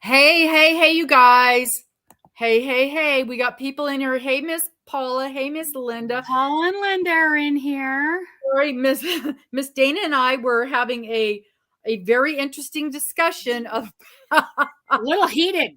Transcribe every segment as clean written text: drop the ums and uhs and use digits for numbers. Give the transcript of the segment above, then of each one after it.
Hey, you guys. Hey. We got people in here. Hey, Miss Paula. Hey, Miss Linda. Paula and Linda are in here. Sorry, Miss Dana and I were having a very interesting discussion of a little heated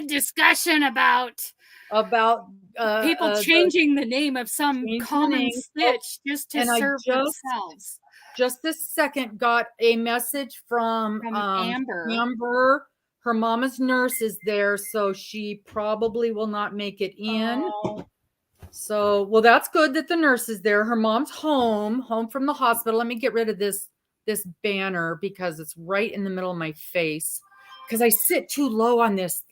discussion about people changing the name of some common stitch just to serve themselves. Just this second got a message from Amber. Her mama's nurse is there, so she probably will not make it in. Oh. So, well, that's good that the nurse is there. Her mom's home from the hospital. Let me get rid of this banner because it's right in the middle of my face because I sit too low on this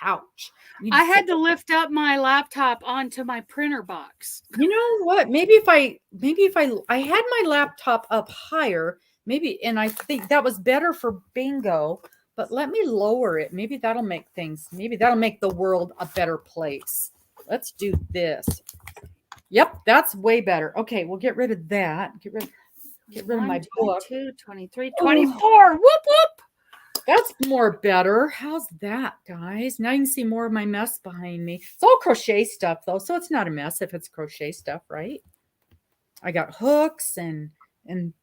couch. I had to lift up my laptop onto my printer box. You know what? Maybe if I had my laptop up higher, and I think that was better for bingo, but let me lower it. Maybe that'll make the world a better place. Let's do this. Yep, that's way better. Okay, we'll get rid of that. Get rid of my book. 22, 23, 24. Whoop, whoop. That's more better. How's that, guys? Now you can see more of my mess behind me. It's all crochet stuff, though, so it's not a mess if it's crochet stuff, right? I got hooks and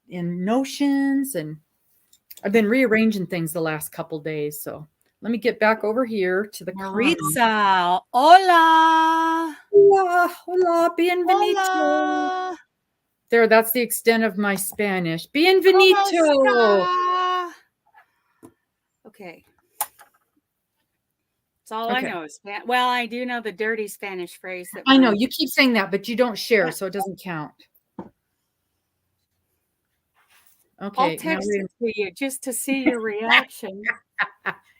notions, and I've been rearranging things the last couple days, so let me get back over here to the Maritza. Hola. Hola, bienvenido. Hola. There, that's the extent of my Spanish. Bienvenido. Okay. That's all I know is well, I do know the dirty Spanish phrase that I know you keep saying that, but you don't share, so it doesn't count. Okay, I'll text it to you just to see your reaction.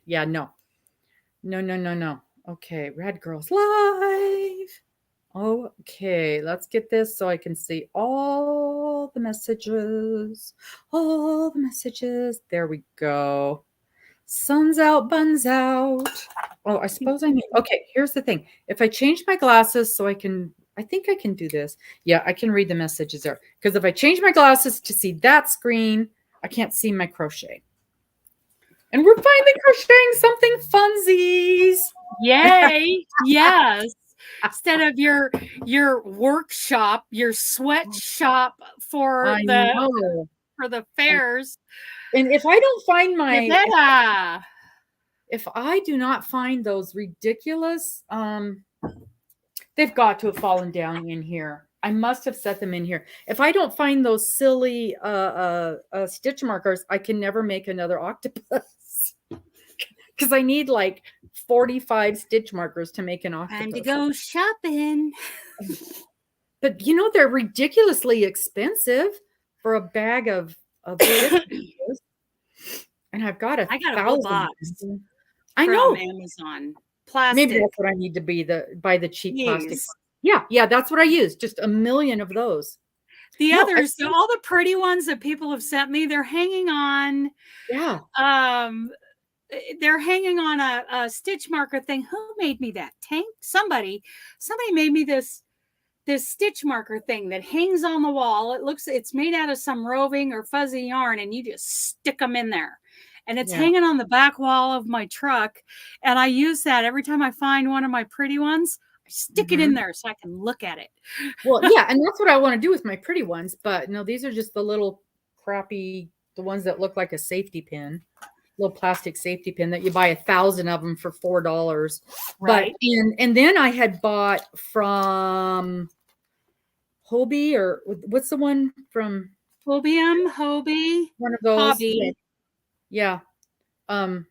Yeah, no. Okay, Rad Girls Live. Okay, let's get this so I can see all the messages. There we go. Sun's out, buns out. Oh, I suppose I need. Okay, here's the thing. If I change my glasses so I think I can do this. Yeah, I can read the messages there. Because if I change my glasses to see that screen, I can't see my crochet. And we're finally crocheting something funsies. Yay! Yes. Instead of your workshop, your sweatshop for the fairs. And if I don't find if I do not find those ridiculous, they've got to have fallen down in here. I must have set them in here. If I don't find those silly stitch markers, I can never make another octopus. Because I need like 45 stitch markers to make an octopus. Time to go shopping. But you know, they're ridiculously expensive for a bag of stitches. And I got a whole box. I know. Amazon. Plastic. Maybe that's what I need to buy the cheap plastic. Yeah, that's what I use. Just a million of those. The others, all the pretty ones that people have sent me, they're hanging on. Yeah. They're hanging on a stitch marker thing. Who made me that? Tank? Somebody made me this stitch marker thing that hangs on the wall. It's made out of some roving or fuzzy yarn, and you just stick them in there. And it's hanging on the back wall of my truck. And I use that every time I find one of my pretty ones. I stick it in there so I can look at it. Well, yeah, and that's what I want to do with my pretty ones. But no, these are just the little crappy, the ones that look like a safety pin. Little plastic safety pin that you buy 1,000 of them for $4. Right. But and then I had bought from Hobie, or what's the one from Hobie? One of those. Hobby. Yeah. They're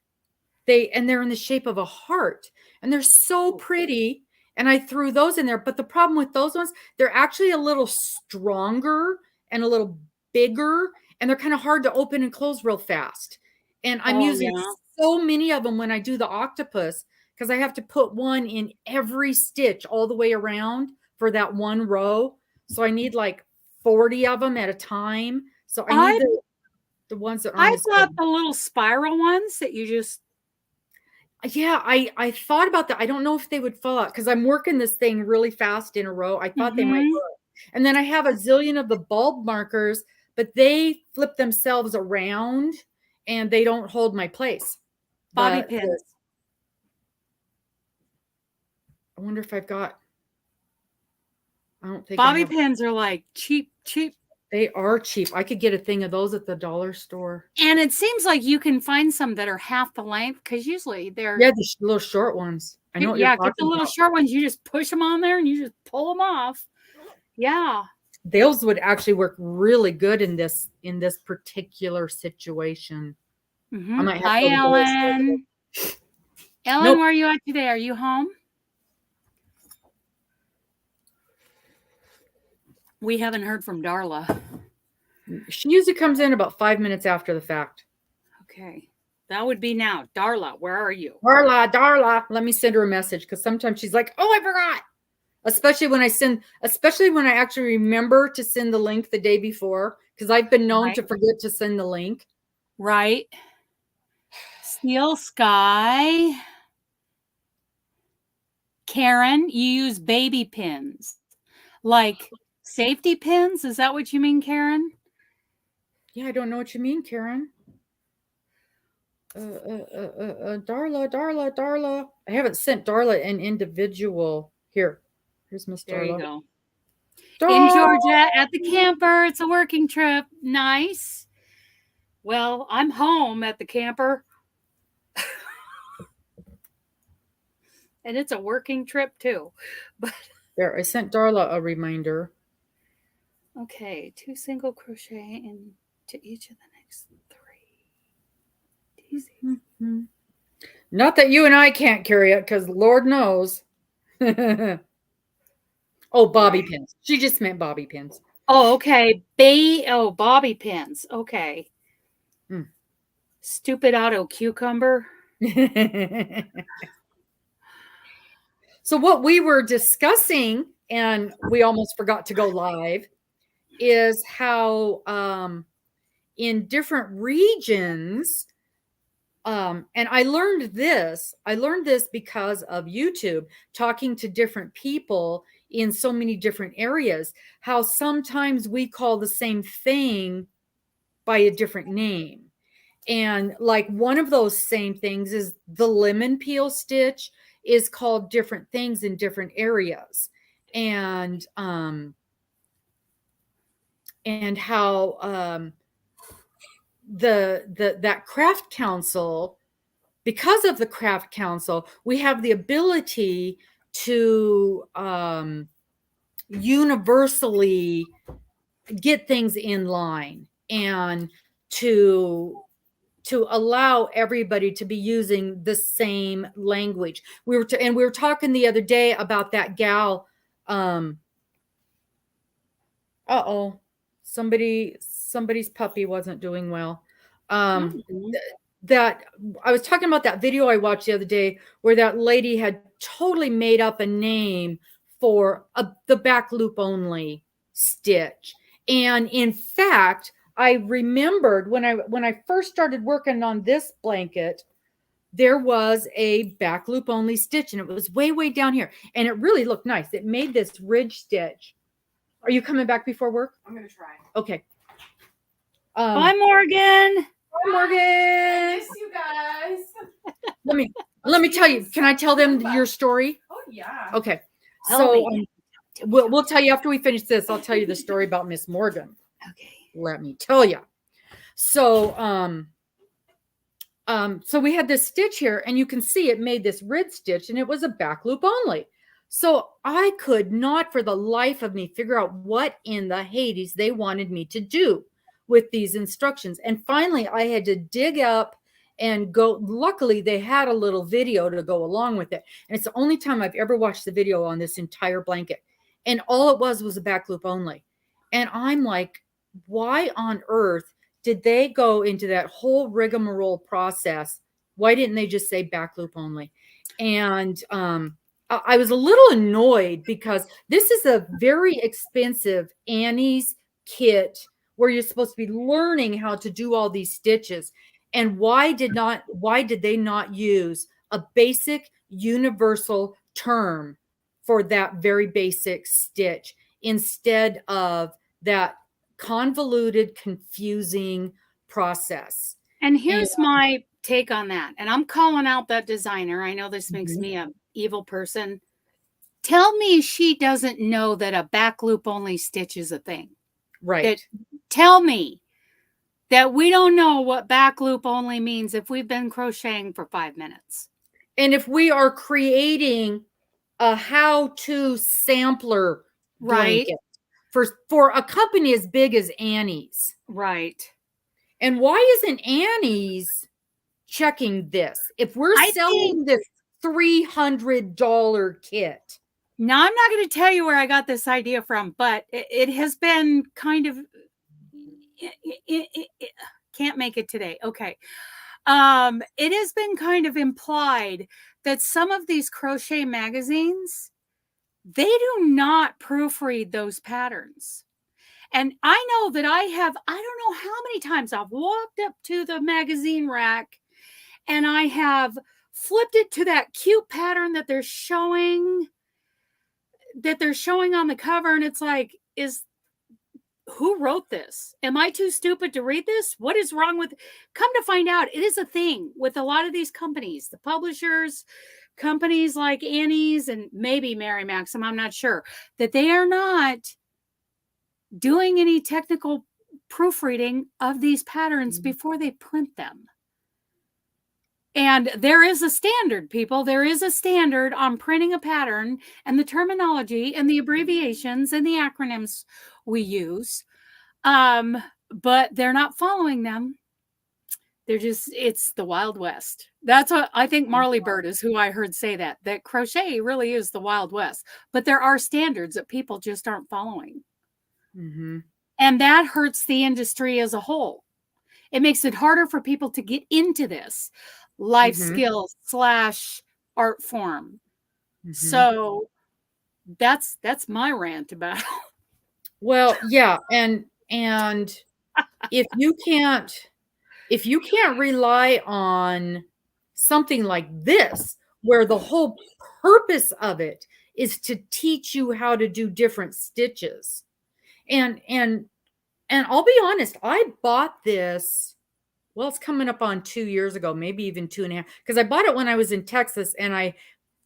in the shape of a heart, and they're so pretty. And I threw those in there. But the problem with those ones, they're actually a little stronger and a little bigger, and they're kind of hard to open and close real fast. And I'm using so many of them when I do the octopus, because I have to put one in every stitch all the way around for that one row. So I need like 40 of them at a time. So I need the ones that I thought the little spiral ones that you just. Yeah, I thought about that. I don't know if they would fall out because I'm working this thing really fast in a row. I thought they might work. And then I have a zillion of the bulb markers, but they flip themselves around and they don't hold my place. Bobby But pins. I wonder if I've got. I don't think Bobby I have. pins are like cheap. They are cheap. I could get a thing of those at the dollar store. And it seems like you can find some that are half the length because usually they're. Yeah, the little short ones. I know what you're Yeah, get the talking little about. short ones. You just push them on there and you just pull them off. Yeah. Those would actually work really good in this particular situation. I might have Hi, to go to the dollar store Ellen. today. Ellen, Nope. where are you at today? Are you home? We haven't heard from Darla. She usually comes in about 5 minutes after the fact. Okay. That would be now. Darla, where are you? Darla. Let me send her a message because sometimes she's like, oh, I forgot. Especially when I actually remember to send the link the day before, because I've been known to forget to send the link. Right. Steel Sky. Karen, you use baby pins. Like safety pins? Is that what you mean, Karen? Yeah, I don't know what you mean, Karen. Darla. I haven't sent Darla an individual. Here's Miss Darla. There you go. Darla! In Georgia at the camper. It's a working trip. Nice. Well, I'm home at the camper. And it's a working trip too. But there, I sent Darla a reminder. Okay, 2 single crochet into each of the next 3. Mm-hmm. Not that you and I can't carry it, because Lord knows. Oh, bobby pins. She just meant bobby pins. Oh, okay. Bobby pins. Okay. Stupid auto cucumber. So what we were discussing, and we almost forgot to go live, is how in different regions, and I learned this because of YouTube, talking to different people in so many different areas, how sometimes we call the same thing by a different name. And like one of those same things is the lemon peel stitch is called different things in different areas. And how that craft council, because of the craft council, we have the ability to universally get things in line and to allow everybody to be using the same language. We were talking the other day about that gal. Somebody's puppy wasn't doing well. That I was talking about that video I watched the other day where that lady had totally made up a name for the back loop only stitch. And in fact, I remembered when I first started working on this blanket, there was a back loop only stitch, and it was way down here, and it really looked nice. It made this ridge stitch. Are you coming back before work? I'm gonna try. Okay. Bye, Morgan. Bye, Morgan. I miss you guys. Let me tell you. Can I tell them your story? Oh yeah. Okay. So we'll tell you after we finish this. I'll tell you the story about Miss Morgan. Okay. Let me tell you. So so we had this stitch here, and you can see it made this ridge stitch, and it was a back loop only. So I could not for the life of me figure out what in the Hades they wanted me to do with these instructions. And finally I had to dig up and go. Luckily they had a little video to go along with it. And it's the only time I've ever watched the video on this entire blanket. And all it was a back loop only. And I'm like, why on earth did they go into that whole rigmarole process? Why didn't they just say back loop only? And I was a little annoyed because this is a very expensive Annie's kit where you're supposed to be learning how to do all these stitches. And why did they not use a basic universal term for that very basic stitch instead of that convoluted, confusing process? And And here's my take on that. And I'm calling out that designer. I know this makes me an evil person. Tell me she doesn't know that a back loop only stitch is a thing. right. Tell me that we don't know what back loop only means if we've been crocheting for 5 minutes. And if we are creating a how-to sampler Right. blanket for a company as big as Annie's. Right. And why isn't Annie's checking this? If we're selling this $300 kit. Now, I'm not going to tell you where I got this idea from, but it has been kind of, can't make it today. Okay. It has been kind of implied that some of these crochet magazines, they do not proofread those patterns. And I know that I don't know how many times I've walked up to the magazine rack and I have flipped it to that cute pattern that they're showing on the cover. And it's like, who wrote this? Am I too stupid to read this? What is wrong with? Come to find out, it is a thing with a lot of these companies, the publishers, companies like Annie's and maybe Mary Maxim, I'm not sure, that they are not doing any technical proofreading of these patterns before they print them. And there is a standard, people. There is a standard on printing a pattern and the terminology and the abbreviations and the acronyms we use. But they're not following them. They're just, it's the Wild West. That's what I think. Marley Bird is who I heard say that crochet really is the Wild West. But there are standards that people just aren't following. Mm-hmm. And that hurts the industry as a whole. It makes it harder for people to get into this life skill / art form. So that's my rant about it. Well, yeah, and if you can't rely on something like this, where the whole purpose of it is to teach you how to do different stitches. And I'll be honest, I bought this, well, it's coming up on 2 years ago, maybe even 2.5, because I bought it when I was in Texas and I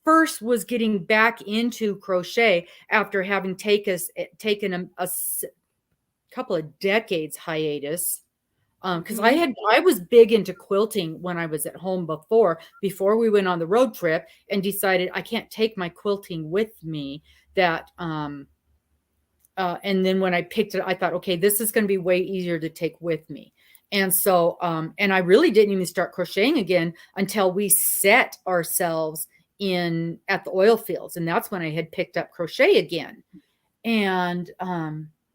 first was getting back into crochet after having taken a couple of decades hiatus. Because I was big into quilting when I was at home before we went on the road trip, and decided I can't take my quilting with me. And then when I picked it, I thought, okay, this is going to be way easier to take with me. And so, and I really didn't even start crocheting again until we set ourselves at the oil fields. And that's when I had picked up crochet again. And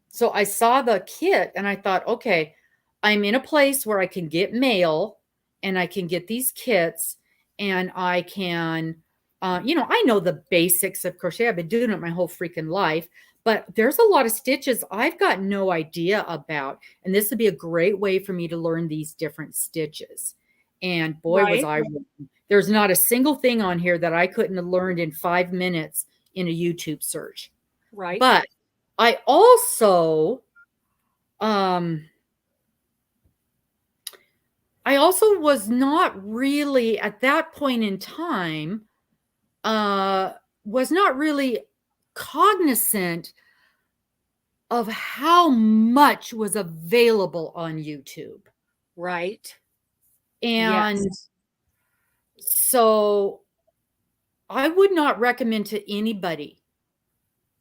so I saw the kit and I thought, okay, I'm in a place where I can get mail and I can get these kits and I can, I know the basics of crochet. I've been doing it my whole freaking life, but there's a lot of stitches I've got no idea about. And this would be a great way for me to learn these different stitches. And boy, was I wrong. There's not a single thing on here that I couldn't have learned in 5 minutes in a YouTube search. Right. But I also, was not really at that point in time, was not really cognizant of how much was available on YouTube. Right. And so I would not recommend to anybody.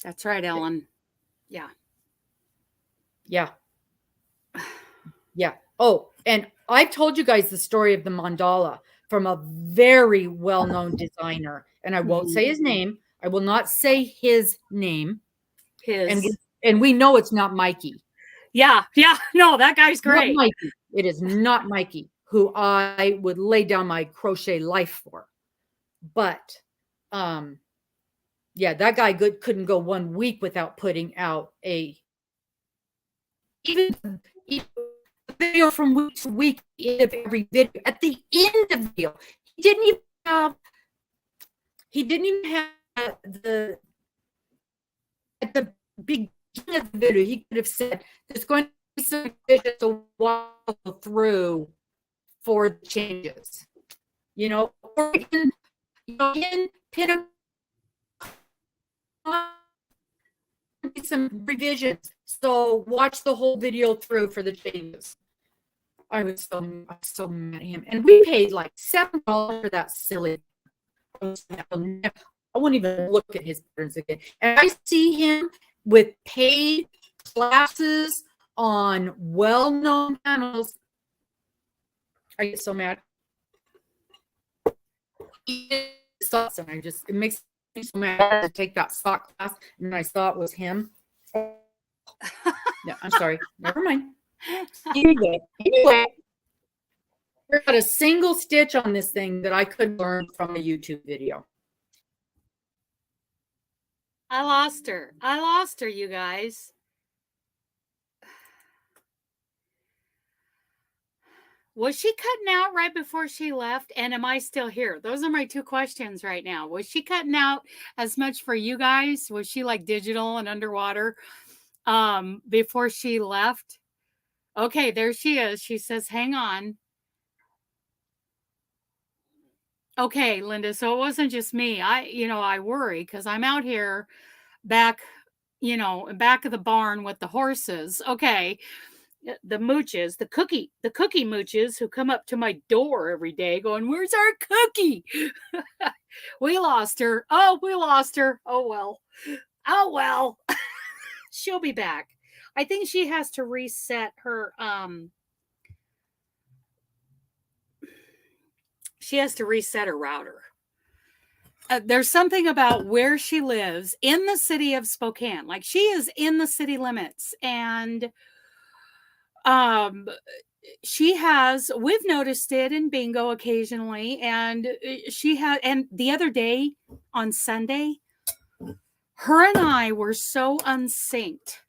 That's right, Ellen. Yeah. Yeah. Yeah. Oh, and I've told you guys the story of the mandala from a very well-known designer, and I won't say his name. I will not say his name. And we know it's not Mikey. Yeah. Yeah. No, that guy's great. Not Mikey. It is not Mikey, who I would lay down my crochet life for. But, yeah, that guy couldn't go 1 week without putting out even video from week to week of every video. At the end of the video, he didn't even have the at the beginning of the video. He could have said, "There's going to be some fish to walk through for the changes, you know, or in pin some revisions. So watch the whole video through for the changes. I was so mad at him. And we paid like $7 for that silly. I won't even look at his patterns again. And I see him with paid classes on well-known channels. I get so mad. It makes me so mad to take that stock class, and I saw it was him. No, I'm sorry. Never mind. Anyway, there's not a single stitch on this thing that I could learn from a YouTube video. I lost her. I lost her, you guys. Was she cutting out right before she left? And am I still here? Those are my two questions right now. Was she cutting out as much for you guys? Was she like digital and underwater before she left? Okay, there she is. She says, hang on. Okay, Linda. So it wasn't just me. I worry because I'm out here back of the barn with the horses. Okay. The mooches, the cookie mooches who come up to my door every day going, where's our cookie? We lost her. Oh, we lost her. Oh, well. She'll be back. I think she has to reset her, router. There's something about where she lives in the city of Spokane. Like she is in the city limits, and we've noticed it in bingo occasionally, and and the other day on Sunday, her and I were so unsynced.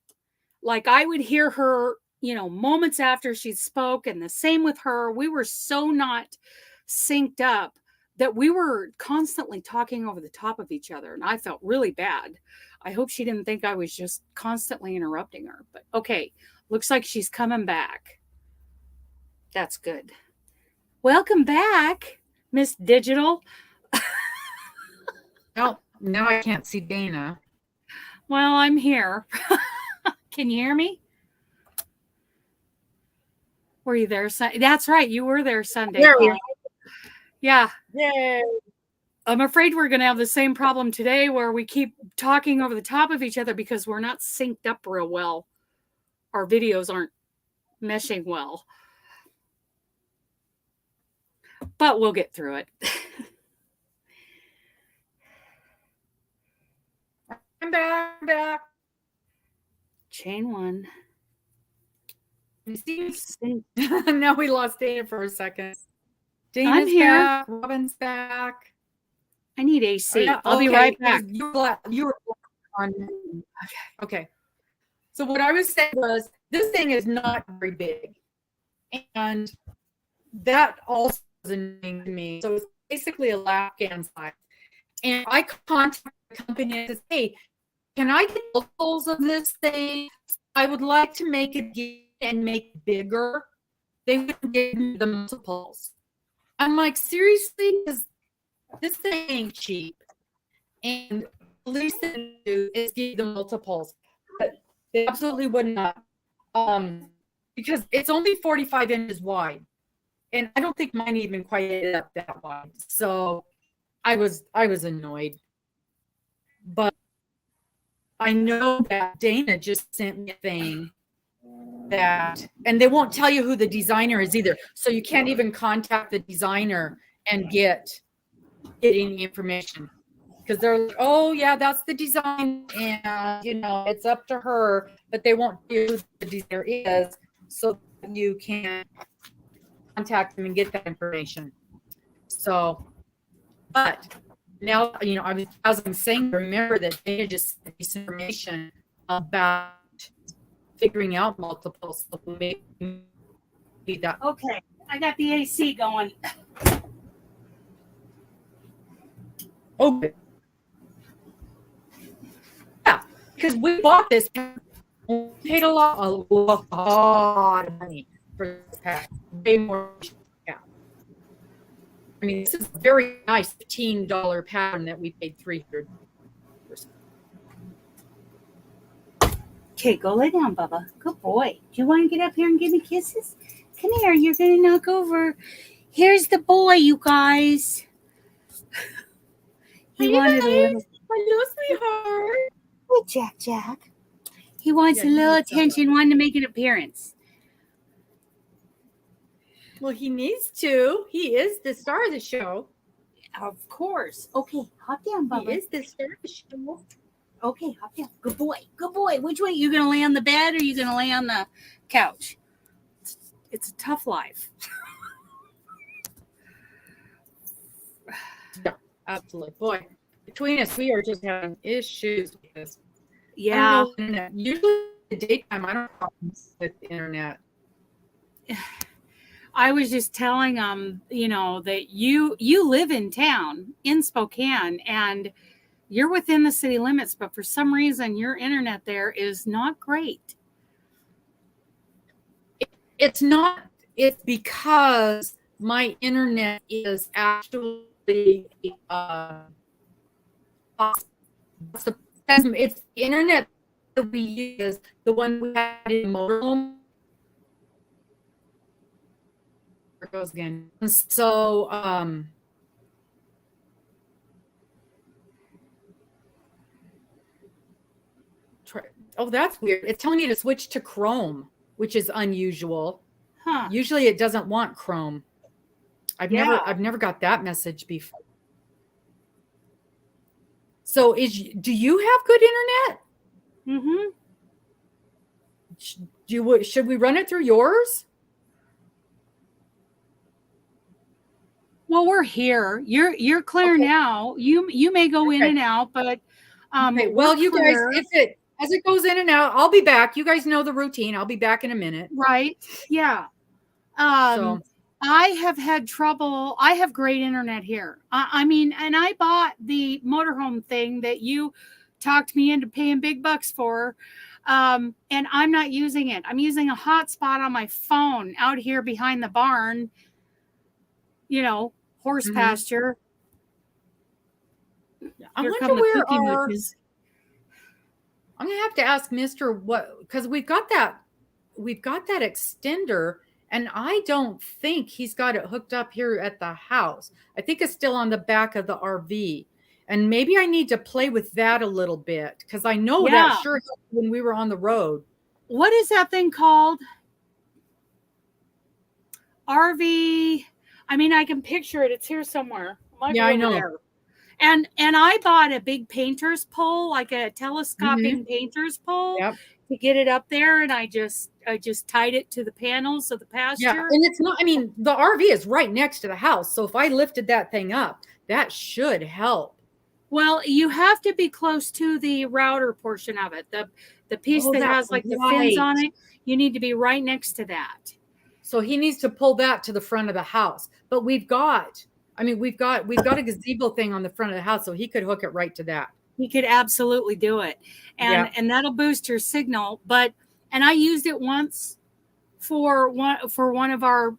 Like I would hear her, moments after she spoke, and the same with her. We were so not synced up that we were constantly talking over the top of each other, and I felt really bad. I hope she didn't think I was just constantly interrupting her, but okay. Looks like she's coming back. That's good. Welcome back, Miss Digital. Oh, now I can't see Dana. Well, I'm here. Can you hear me? Were you there? That's right. You were there Sunday. There we are. Yeah. Yay. I'm afraid we're going to have the same problem today where we keep talking over the top of each other because we're not synced up real well. Our videos aren't meshing well, but we'll get through it. I'm back. Chain one. You see? Now we lost Dana for a second. Dana's I'm here. Back. Robin's back. I need AC. Yeah, I'll be right back. You were on. Okay. So what I was saying was, this thing is not very big, and that also is annoying to me. So it's basically a Afghan size, and I contacted the company and said, "Hey, can I get multiples of this thing? I would like to make it and make it bigger." They wouldn't give me the multiples. I'm like, seriously, because this thing ain't cheap, and the least they can do is give the multiples. But they absolutely would not, because it's only 45 inches wide, and I don't think mine even quite ended up that wide. So I was annoyed, but I know that Dana just sent me a thing and they won't tell you who the designer is either, so you can't even contact the designer and get any information. Because they're like, oh, yeah, that's the design, and, it's up to her, but they won't tell you who the designer is, so you can contact them and get that information. So, but now, as I'm saying, remember that they just sent this information about figuring out multiples. So maybe that. Okay, I got the AC going. Okay. Yeah, because we bought this pack. We paid a lot of money for this pack. Way more. Yeah. I mean, this is a very nice $15 pattern that we paid $300. Okay, go lay down, Bubba. Good boy. Do you want to get up here and give me kisses? Come here. You're going to knock over. Here's the boy, you guys. He wanted a little. Hello, sweetheart. Oh, Jack. He wants a little attention, wanted to make an appearance. Well, he needs to. He is the star of the show. Of course. Okay, hop down, Bubba. He is the star of the show. Okay, hop down. Good boy. Which way? You gonna lay on the bed or you gonna lay on the couch? It's a tough life. Yeah, absolutely. Boy, between us, we are just having issues with this. Yeah. Usually in the daytime, I don't have problems with the internet. I was just telling them, that you live in town in Spokane and you're within the city limits, but for some reason your internet there is not great. It's not. It's because my internet is actually it's the internet that we use, the one we had in motorhome. There it goes again. And so oh, that's weird. It's telling me to switch to Chrome, which is unusual. Huh. Usually it doesn't want Chrome. I've never got that message before. So do you have good internet? Mm-hmm. Should we run it through yours? Well, we're here. You're clear now. You may go in and out, but okay. Well, you guys, as it goes in and out, I'll be back. You guys know the routine. I'll be back in a minute. Right. Yeah. I have had trouble. I have great internet here. I mean, and I bought the motorhome thing that you talked me into paying big bucks for. And I'm not using it. I'm using a hotspot on my phone out here behind the barn, horse pasture. I wonder where I'm going to have to ask Mr. because we've got that extender. And I don't think he's got it hooked up here at the house. I think it's still on the back of the RV. And maybe I need to play with that a little bit because I know that sure helped when we were on the road. What is that thing called? RV. I mean, I can picture it. It's here somewhere. Yeah, I know. There. And I bought a big painter's pole, like a telescoping painter's pole. Yep. To get it up there, and I just tied it to the panels of the pasture. Yeah, and it's not. I mean, the RV is right next to the house, so if I lifted that thing up, that should help. Well, you have to be close to the router portion of it, the piece that has like the fins on it. You need to be right next to that. So he needs to pull that to the front of the house. But we've got a gazebo thing on the front of the house, so he could hook it right to that. He could absolutely do it. And that'll boost your signal. And I used it once for one of our,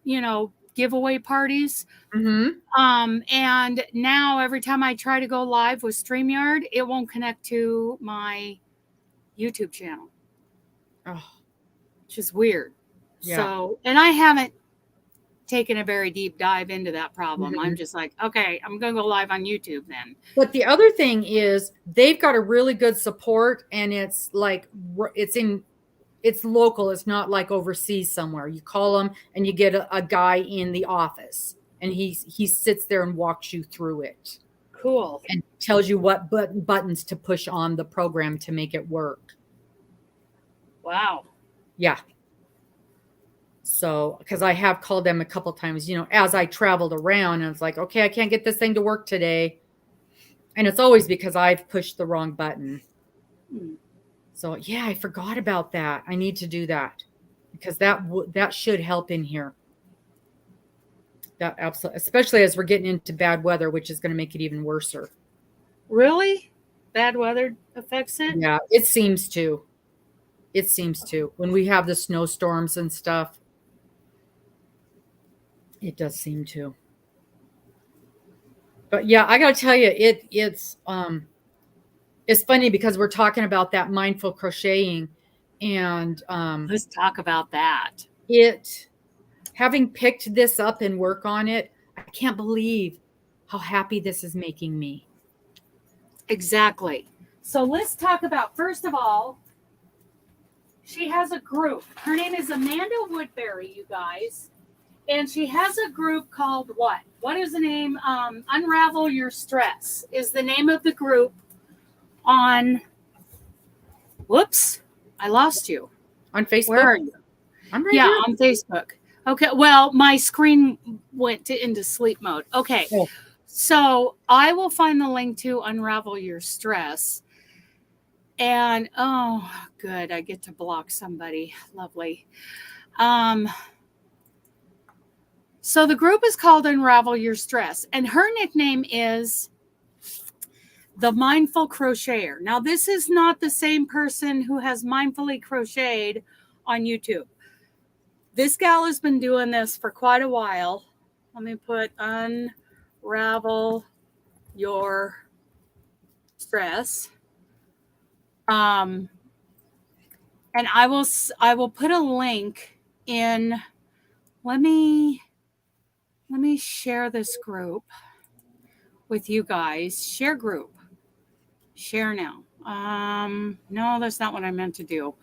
giveaway parties. Mm-hmm. And now every time I try to go live with StreamYard, it won't connect to my YouTube channel. Oh, which is weird. Yeah. So, and I haven't taken a very deep dive into that problem. Mm-hmm. I'm just like, okay, I'm going to go live on YouTube then. But the other thing is they've got a really good support, and it's like, it's local. It's not like overseas somewhere. You call them and you get a guy in the office, and he sits there and walks you through it. Cool. And tells you what buttons to push on the program to make it work. Wow. Yeah. So, because I have called them a couple times, as I traveled around, and it's like, okay, I can't get this thing to work today. And it's always because I've pushed the wrong button. So, yeah, I forgot about that. I need to do that because that should help in here. That absolutely, especially as we're getting into bad weather, which is going to make it even worse. Really? Bad weather affects it? Yeah, it seems to. It seems to. When we have the snowstorms and stuff, it does seem to. But yeah, I got to tell you, it's funny because we're talking about that mindful crocheting, and Let's talk about that. having picked this up and work on it, I can't believe how happy this is making me. Exactly. So let's talk about, first of all, she has a group. Her name is Amanda Woodbury, you guys. And she has a group called what? What is the name? Unravel Your Stress is the name of the group on, whoops, I lost you. On Facebook? Where are you? I'm right Yeah, here. on Facebook. Okay, well, my screen went into sleep mode. Okay, Oh. So I will find the link to Unravel Your Stress. And, oh, good, I get to block somebody. Lovely. So the group is called Unravel Your Stress, and her nickname is the Mindful Crocheter. Now, this is not the same person who has mindfully crocheted on YouTube. This gal has been doing this for quite a while. Let me put Unravel Your Stress. And I will put a link in. Let me share this group with you guys. Share group. Share now. No, that's not what I meant to do.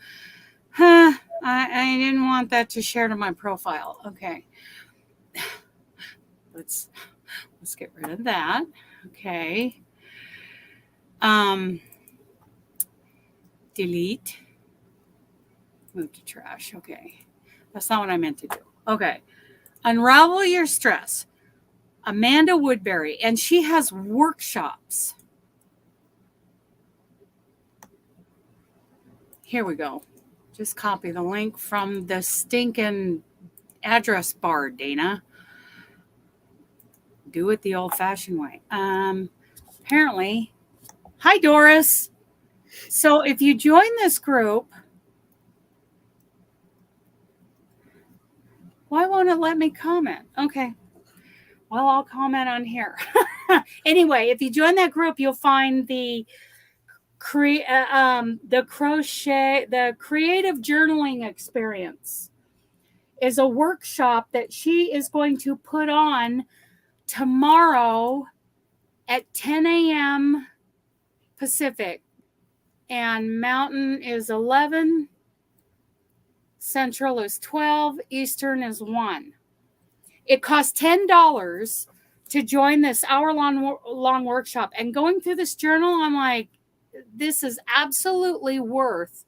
I didn't want that to share to my profile. Okay. Let's get rid of that. Okay. Delete. Move to trash. Okay. That's not what I meant to do. Okay. Unravel Your Stress. Amanda Woodbury, and she has workshops. Here we go. Just copy the link from the stinking address bar, Dana. Do it the old-fashioned way. Apparently, hi, Doris. So if you join this group, why won't it let me comment? Okay. Well, I'll comment on here. Anyway, if you join that group, you'll find the creative journaling experience is a workshop that she is going to put on tomorrow at 10 a.m. Pacific, and Mountain is 11, Central is 12, Eastern is 1. It costs $10 to join this hour-long workshop. And going through this journal, I'm like, this is absolutely worth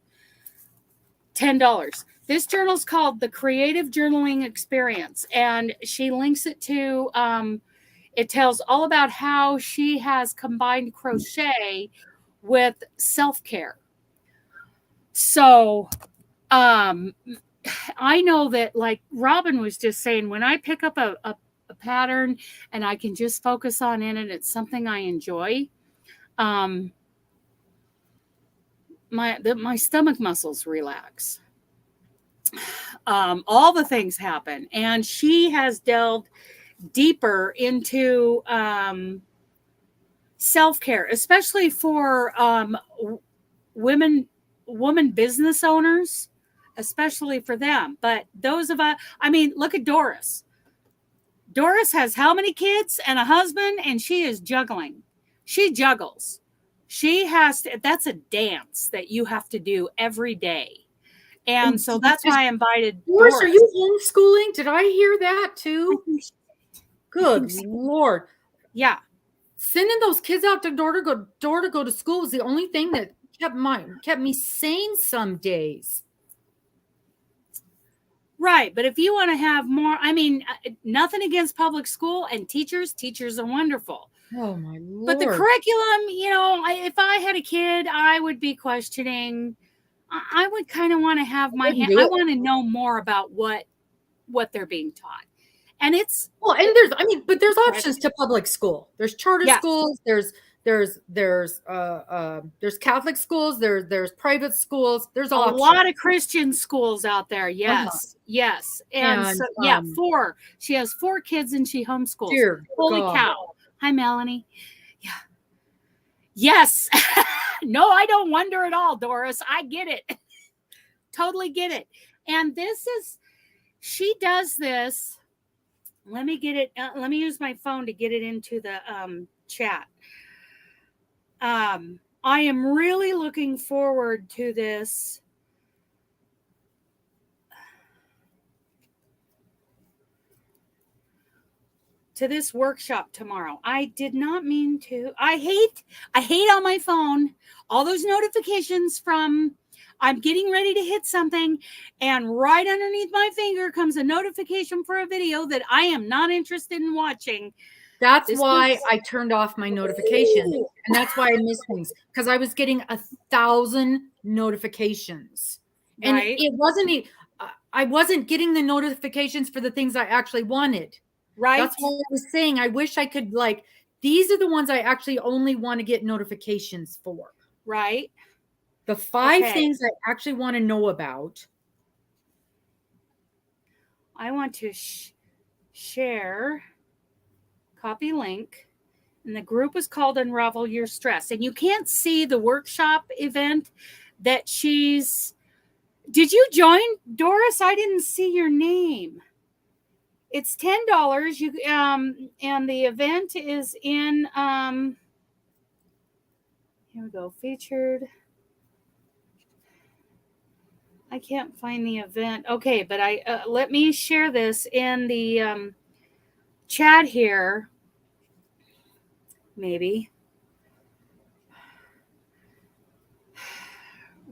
$10. This journal is called the Creative Journaling Experience, and she links it to, it tells all about how she has combined crochet with self-care. So, I know that, like Robbin was just saying, when I pick up a pattern and I can just focus on it and it's something I enjoy, my stomach muscles relax. All the things happen, and she has delved deeper into self-care, especially for women business owners, especially for them. But those of us, I mean, look at Doris. Doris has how many kids and a husband, and she is juggling. She juggles. She has to, that's a dance that you have to do every day. And so that's why I invited Doris. Are you homeschooling? Did I hear that too? Good Lord. Yeah. Sending those kids out to door to go to school was the only thing that kept me sane some days. Right. But if you want to have more, I mean, nothing against public school and teachers are wonderful. Oh my Lord. But the curriculum, you know, if I had a kid, I would be questioning. I would kind of want to have I want to know more about what they're being taught. And it's and there's options to public school. There's charter schools, there's Catholic schools, there's private schools, there's a lot of Christian schools out there. Yes. Yes. And so, 4. She has 4 kids and she homeschools. Dear Holy God. cow. Hi, Melanie. Yeah. Yes. No, I don't wonder at all, Doris. I get it. Totally get it. And she does this. Let me get it. Let me use my phone to get it into the chat. I am really looking forward to this. To this workshop tomorrow. I did not mean to. I hate on my phone all those notifications from I'm getting ready to hit something, and right underneath my finger comes a notification for a video that I am not interested in watching. That's why I turned off my notifications, and that's why I missed things, because I was getting 1,000 notifications, and it wasn't. I wasn't getting the notifications for the things I actually wanted. Right. That's what I was saying. I wish I could, like, these are the ones I actually only want to get notifications for. Right. The 5 things I actually want to know about. I want to share, copy link, and the group is called Unravel Your Stress. And you can't see the workshop event that she's. Did you join, Doris? I didn't see your name. It's $10. You and the event is in here we go, featured. I can't find the event. Okay, but let me share this in the chat here. Maybe.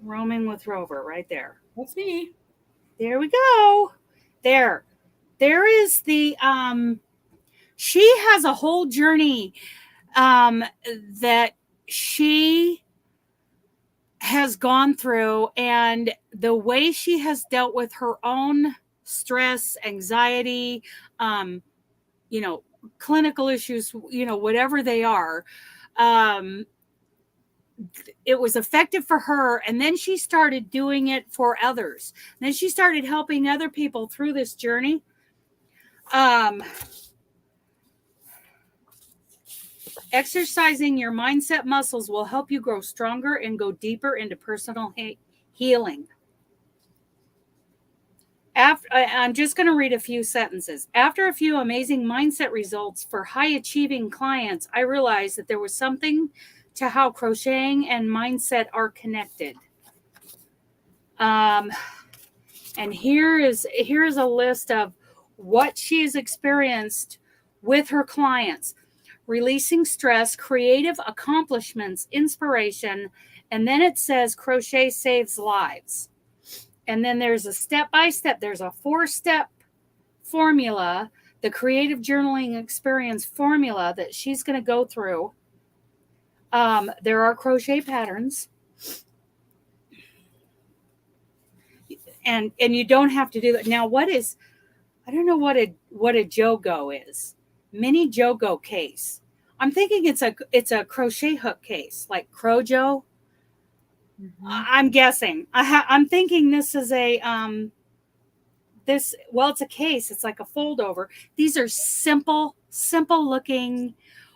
Roaming with Rover right there. That's me. There we go. There is the she has a whole journey that she has gone through, and the way she has dealt with her own stress, anxiety, clinical issues, whatever they are, it was effective for her. And then she started doing it for others. And then she started helping other people through this journey. Exercising your mindset muscles will help you grow stronger and go deeper into personal healing. I'm just going to read a few sentences. After a few amazing mindset results for high-achieving clients, I realized that there was something to how crocheting and mindset are connected. And here is a list of what she's experienced with her clients. Releasing stress, creative accomplishments, inspiration, and then it says crochet saves lives. And then there's a step-by-step, there's a 4-step formula, the creative journaling experience formula that she's going to go through. There are crochet patterns. And you don't have to do that. Now, I don't know what a Jogo is. Mini Jogo case. I'm thinking it's a crochet hook case, like Crojo. Mm-hmm. I'm guessing. I'm thinking this is it's a case. It's like a fold over. These are simple looking.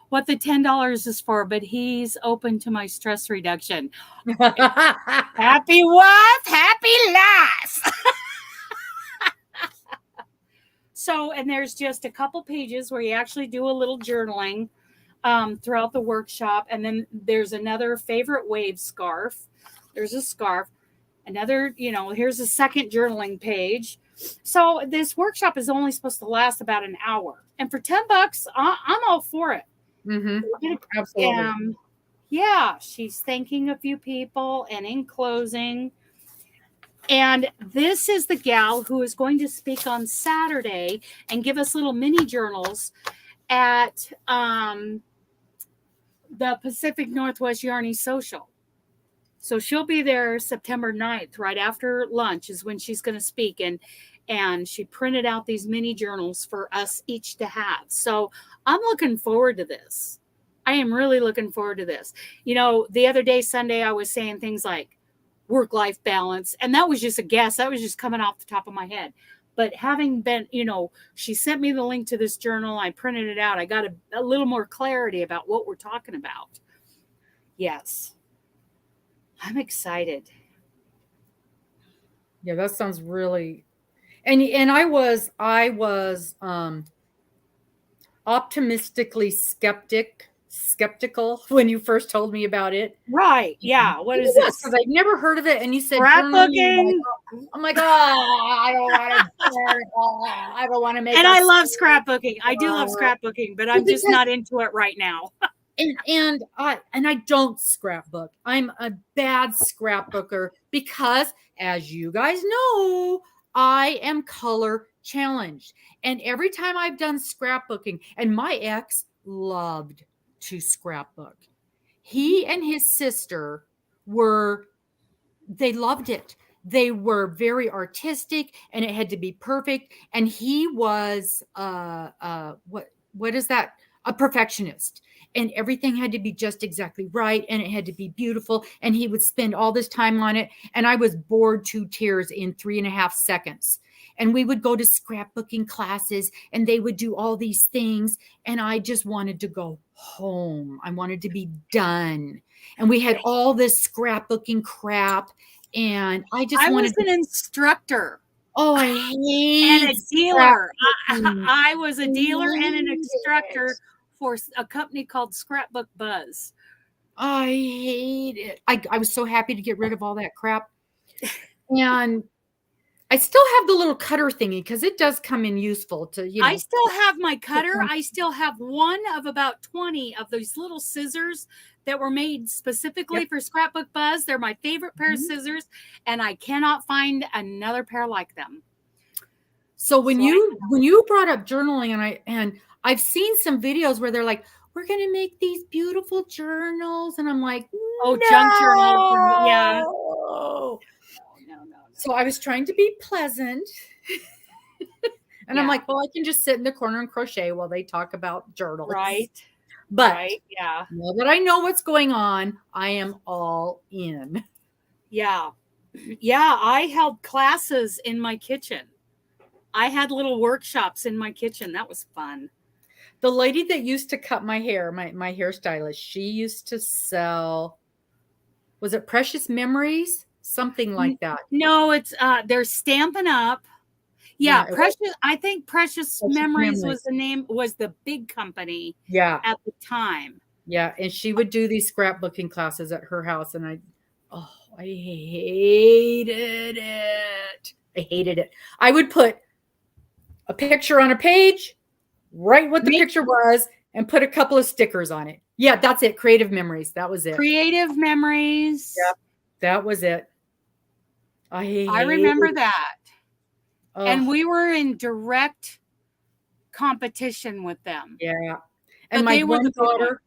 What the $10 is for, but he's open to my stress reduction. Happy wife, happy life. So, and there's just a couple pages where you actually do a little journaling throughout the workshop. And then there's another favorite wave scarf. There's a scarf. Another, here's a second journaling page. So this workshop is only supposed to last about an hour. And for $10, I'm all for it. Mm-hmm. Absolutely. Yeah, she's thanking a few people. And in closing, and this is the gal who is going to speak on Saturday and give us little mini journals at the Pacific Northwest Yarny Social. So she'll be there September 9th, right after lunch is when she's going to speak. And she printed out these mini journals for us each to have. So I'm looking forward to this. I am really looking forward to this. The other day, Sunday, I was saying things like work-life balance. And that was just a guess. That was just coming off the top of my head. But having been, she sent me the link to this journal. I printed it out. I got a little more clarity about what we're talking about. Yes. I'm excited. Yeah, that sounds really, and I was optimistically skeptical when you first told me about it. Right. Yeah. What is this? Because I've never heard of it. And you said Scrapbooking. I'm like, I don't want to. I don't want to make. And I love scrapbooking. I do love scrapbooking, but I'm just not into it right now. and I don't scrapbook. I'm a bad scrapbooker because, as you guys know, I am color challenged. And every time I've done scrapbooking, and my ex loved to scrapbook. He and his sister they loved it. They were very artistic and it had to be perfect. And he was, what is that? A perfectionist. And everything had to be just exactly right. And it had to be beautiful. And he would spend all this time on it. And I was bored to tears in 3.5 seconds. And we would go to scrapbooking classes and they would do all these things. And I just wanted to go home. I wanted to be done. And we had all this scrapbooking crap. And I was an instructor. Oh, I hate and a dealer. I was a dealer and an instructor for a company called Scrapbook Buzz. I hate it. I was so happy to get rid of all that crap. And I still have the little cutter thingy because it does come in useful to, I still have my cutter. I still have one of about 20 of those little scissors that were made specifically for Scrapbook Buzz. They're my favorite pair of scissors, and I cannot find another pair like them. So when you brought up journaling, and I've seen some videos where they're like, we're going to make these beautiful journals. And I'm like, junk journals. Yeah. No. So I was trying to be pleasant. And I'm like, well, I can just sit in the corner and crochet while they talk about journals. Right. But now that I know what's going on, I am all in. Yeah. Yeah. I held classes in my kitchen. I had little workshops in my kitchen. That was fun. The lady that used to cut my hair, my hairstylist, she used to sell, was it Precious Memories? Something like that. No, it's they're Stampin' Up. Yeah, Precious. I think Precious Memories was the name, was the big company. Yeah. At the time. Yeah, and she would do these scrapbooking classes at her house, and I hated it. I hated it. I would put a picture on a page, write what the picture was, and put a couple of stickers on it. Yeah, that's it. Creative Memories. That was it. Creative Memories. Yeah, that was it. I remember that. Oh. And we were in direct competition with them. Yeah. And my one daughter,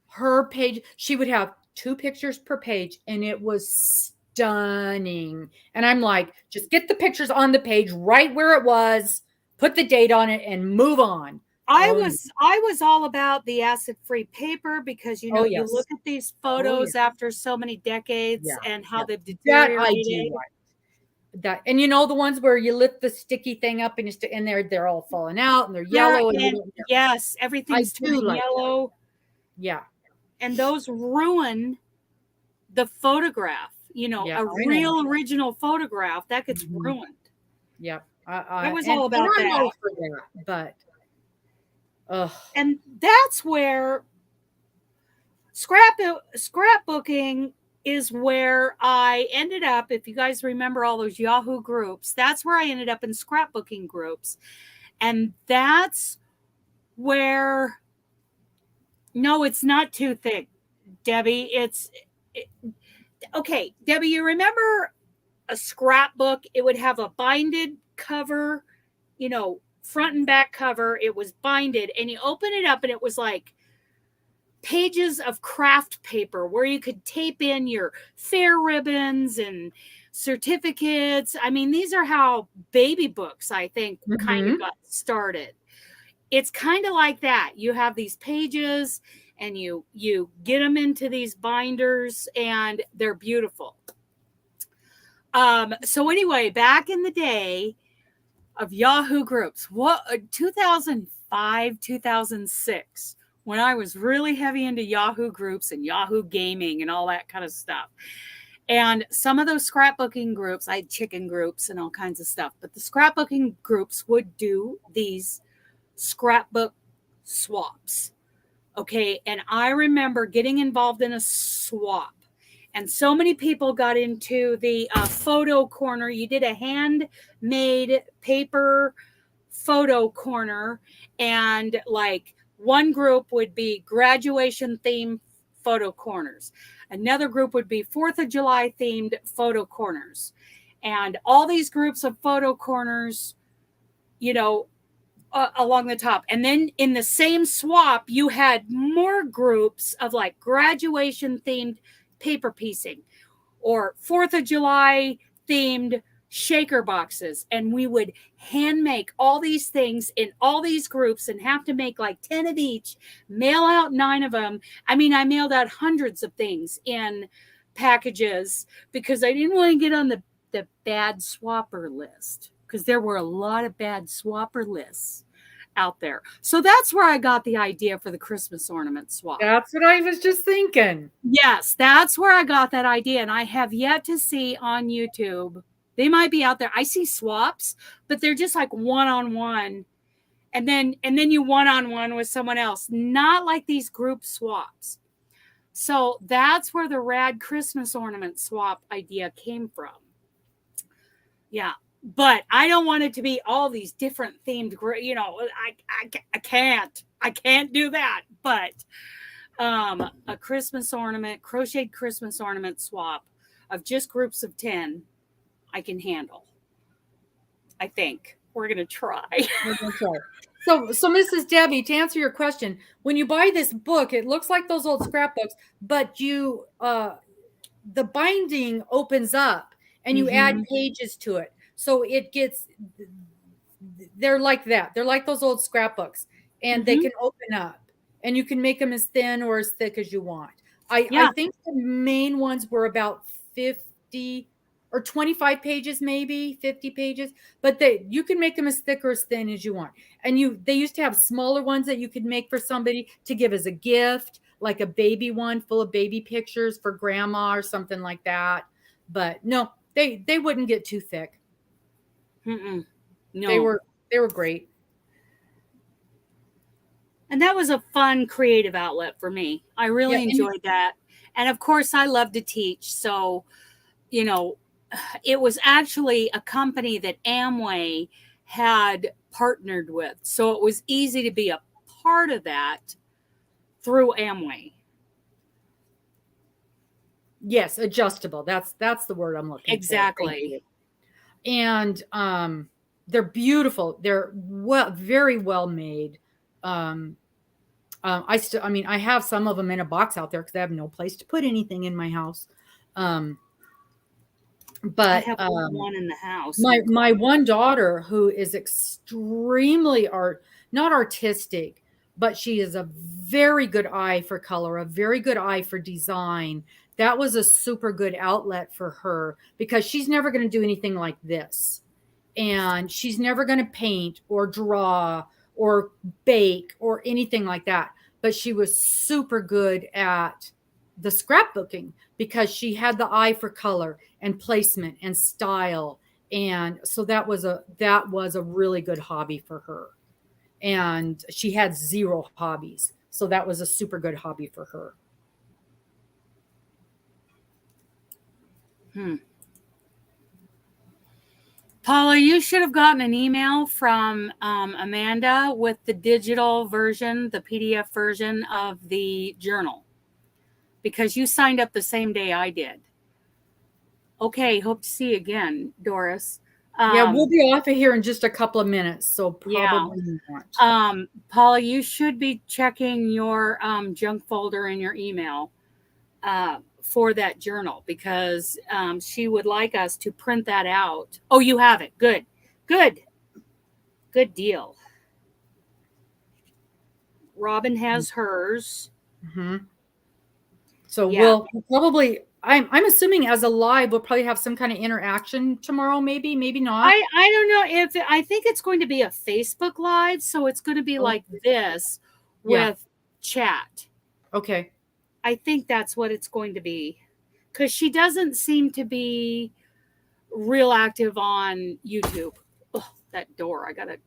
her page, she would have 2 pictures per page, and it was stunning. And I'm like, just get the pictures on the page right where it was, put the date on it, and move on. I was all about the acid-free paper because you look at these photos after so many decades and how they've deteriorated. That I do like. That, and the ones where you lift the sticky thing up and they're all falling out and they're yellow. Yes, everything's turning yellow. Yeah. And those ruin the photograph. A real original photograph that gets ruined. Yeah. I was all about that. But and that's where scrapbooking is where I ended up. If you guys remember all those Yahoo groups, that's where I ended up in scrapbooking groups. And that's where, no, it's not too thick, Debbie. Okay, Debbie, you remember a scrapbook? It would have a binded cover, front and back cover. It was binded, and you open it up and it was like pages of craft paper where you could tape in your fair ribbons and certificates. I mean, these are how baby books, I think, kind of got started. It's kind of like that. You have these pages and you get them into these binders and they're beautiful. So anyway, back in the day, of Yahoo groups. What 2005, 2006, when I was really heavy into Yahoo groups and Yahoo gaming and all that kind of stuff. And some of those scrapbooking groups, I had chicken groups and all kinds of stuff, but the scrapbooking groups would do these scrapbook swaps. Okay. And I remember getting involved in a swap. And so many people got into the photo corner. You did a handmade paper photo corner, and like one group would be graduation themed photo corners. Another group would be 4th of July themed photo corners. And all these groups of photo corners, you know, along the top. And then in the same swap, you had more groups of like graduation themed paper piecing or 4th of July themed shaker boxes. And we would hand make all these things in all these groups and have to make like 10 of each, mail out 9 of them. I mean, I mailed out hundreds of things in packages because I didn't want to get on the bad swapper list, because there were a lot of bad swapper lists out there. So that's where I got the idea for the Christmas ornament swap. That's what I was just thinking. Yes, that's where I got that idea. And I have yet to see on YouTube. They might be out there. I see swaps, but they're just like one-on-one. And then you one-on-one with someone else, not like these group swaps. So that's where the RADD Christmas ornament swap idea came from. Yeah. But I don't want it to be all these different themed, you know, I can't do that. But a Christmas ornament, crocheted Christmas ornament swap of just groups of 10, I can handle. I think we're going to try. So Mrs. Debbie, to answer your question, when you buy this book, it looks like those old scrapbooks, but you, the binding opens up and you add pages to it. So it gets, they're like that. They're like those old scrapbooks, and they can open up, and you can make them as thin or as thick as you want. I think the main ones were about 50 or 25 pages, maybe 50 pages, but you can make them as thick or as thin as you want. And they used to have smaller ones that you could make for somebody to give as a gift, like a baby one full of baby pictures for grandma or something like that. But no, they wouldn't get too thick. No, they were great. And that was a fun creative outlet for me. I really enjoyed that. And of course I love to teach. So, you know, it was actually a company that Amway had partnered with. So it was easy to be a part of that through Amway. Yes, adjustable. That's the word I'm looking for. Exactly. And they're beautiful. They're very well made. I have some of them in a box out there because I have no place to put anything in my house. But I have one in the house. My one daughter, who is extremely not artistic, but she is a very good eye for color, a very good eye for design. That was a super good outlet for her because she's never going to do anything like this. And she's never going to paint or draw or bake or anything like that. But she was super good at the scrapbooking because she had the eye for color and placement and style. And so that was a really good hobby for her. And she had 0 hobbies. So that was a super good hobby for her. Paula, you should have gotten an email from Amanda with the digital version, the PDF version of the journal, because you signed up the same day I did. Okay, hope to see you again, Doris. We'll be off of here in just a couple of minutes, so probably not. Paula, you should be checking your junk folder in your email for that journal, because she would like us to print that out. Oh, you have it. Good deal. Robbin has hers. So we'll probably I'm assuming as a live, we'll probably have some kind of interaction tomorrow. Maybe not. I don't know if I think it's going to be a Facebook Live, so it's going to be like this with chat. Okay. I think that's what it's going to be, because she doesn't seem to be real active on YouTube. Oh, that door! I gotta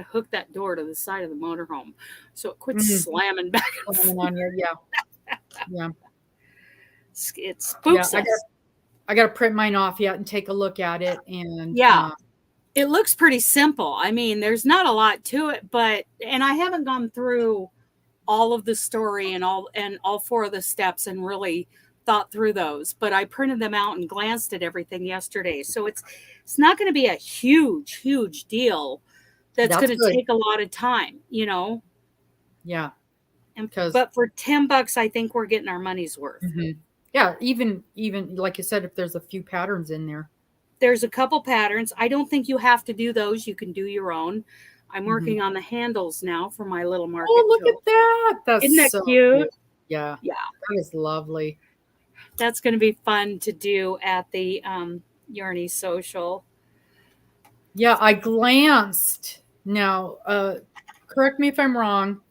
hook that door to the side of the motorhome so it quits slamming back on you. Yeah. It spooks us. I gotta print mine off yet and take a look at it. And it looks pretty simple. I mean, there's not a lot to it, and I haven't gone through all of the story and all 4 of the steps and really thought through those, but I printed them out and glanced at everything yesterday. So it's not going to be a huge deal. That's going to take a lot of time, you know? Yeah. But for $10, I think we're getting our money's worth. Mm-hmm. Yeah. Even like you said, if there's a few patterns in there. There's a couple patterns. I don't think you have to do those. You can do your own. I'm working on the handles now for my little market. Oh, look at that. Isn't that so cute? Yeah. That is lovely. That's going to be fun to do at the Yarny Social. Yeah, I glanced. Now, correct me if I'm wrong,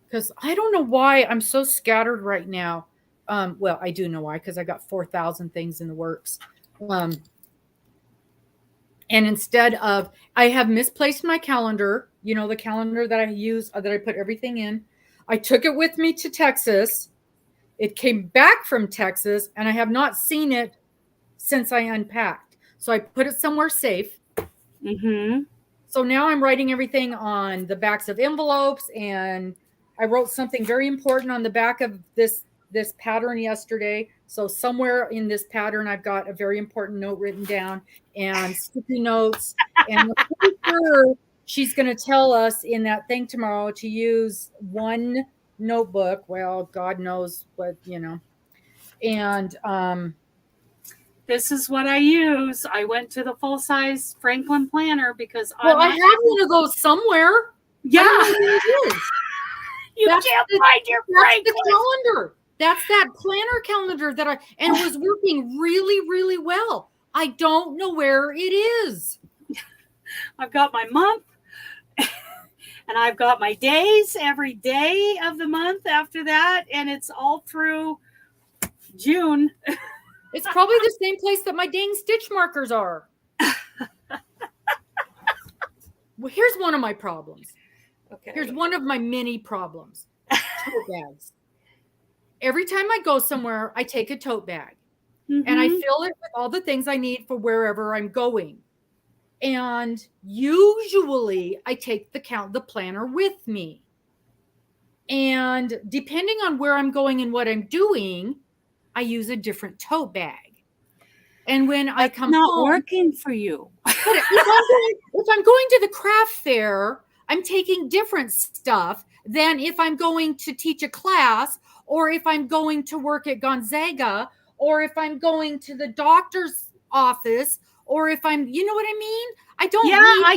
because I don't know why I'm so scattered right now. Well, I do know why, because I got 4,000 things in the works. And instead of, I have misplaced my calendar, you know, the calendar that I use, that I put everything in. I took it with me to Texas. It came back from Texas, and I have not seen it since I unpacked. So I put it somewhere safe. Mm-hmm. So now I'm writing everything on the backs of envelopes, and I wrote something very important on the back of this pattern yesterday. So somewhere in this pattern, I've got a very important note written down and sticky notes. And I'm pretty sure she's going to tell us in that thing tomorrow to use one notebook. Well, God knows what, you know. And this is what I use. I went to the full-size Franklin planner because I have one of those somewhere. Yeah. You That's can't find your Franklin calendar. That's that planner calendar that and it was working really, really well. I don't know where it is. I've got my month and I've got my days every day of the month after that. And it's all through June. It's probably the same place that my dang stitch markers are. Well, here's one of my problems. Okay. Here's one of my many problems. Tote bags. Every time I go somewhere, I take a tote bag and I fill it with all the things I need for wherever I'm going. And usually I take the planner with me. And depending on where I'm going and what I'm doing, I use a different tote bag. And when I come not home, working for you. if I'm going to the craft fair, I'm taking different stuff than if I'm going to teach a class, or if I'm going to work at Gonzaga, or if I'm going to the doctor's office, or if I'm, you know what I mean? I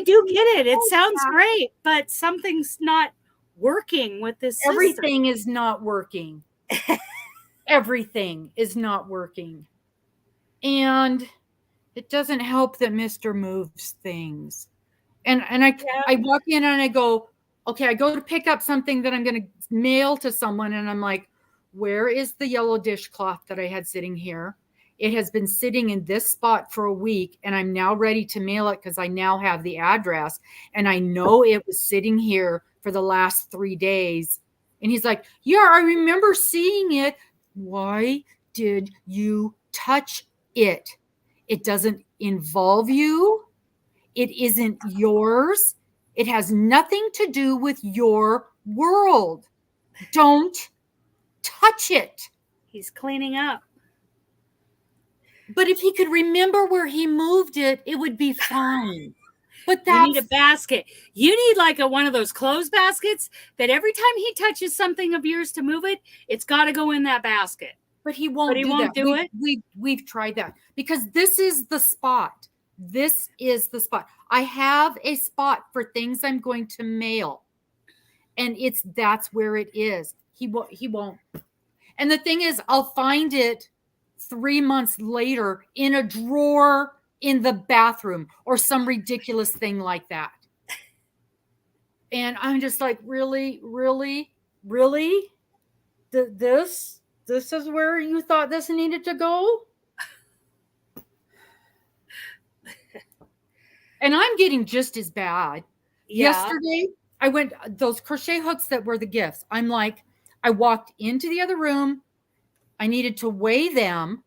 do get it. It sounds great, but something's not working with this system. Everything is not working. Everything is not working. And it doesn't help that Mr. moves things. And I walk in and I go, okay, I go to pick up something that I'm going to mail to someone. And I'm like, where is the yellow dishcloth that I had sitting here? It has been sitting in this spot for a week, and I'm now ready to mail it because I now have the address. And I know it was sitting here for the last 3 days. And he's like, yeah, I remember seeing it. Why did you touch it? It doesn't involve you. It isn't yours. It has nothing to do with your world. Don't touch it. He's cleaning up. But if he could remember where he moved it, it would be fine. But you need a basket. You need like one of those clothes baskets that every time he touches something of yours to move it, it's got to go in that basket. But he won't do it. We've tried that because this is the spot. This is the spot. I have a spot for things I'm going to mail, and that's where it is. He won't. And the thing is, I'll find it 3 months later in a drawer in the bathroom or some ridiculous thing like that. And I'm just like, really, really, really? This is where you thought this needed to go? And I'm getting just as bad. Yeah. Yesterday, I went, those crochet hooks that were the gifts. I'm like, I walked into the other room. I needed to weigh them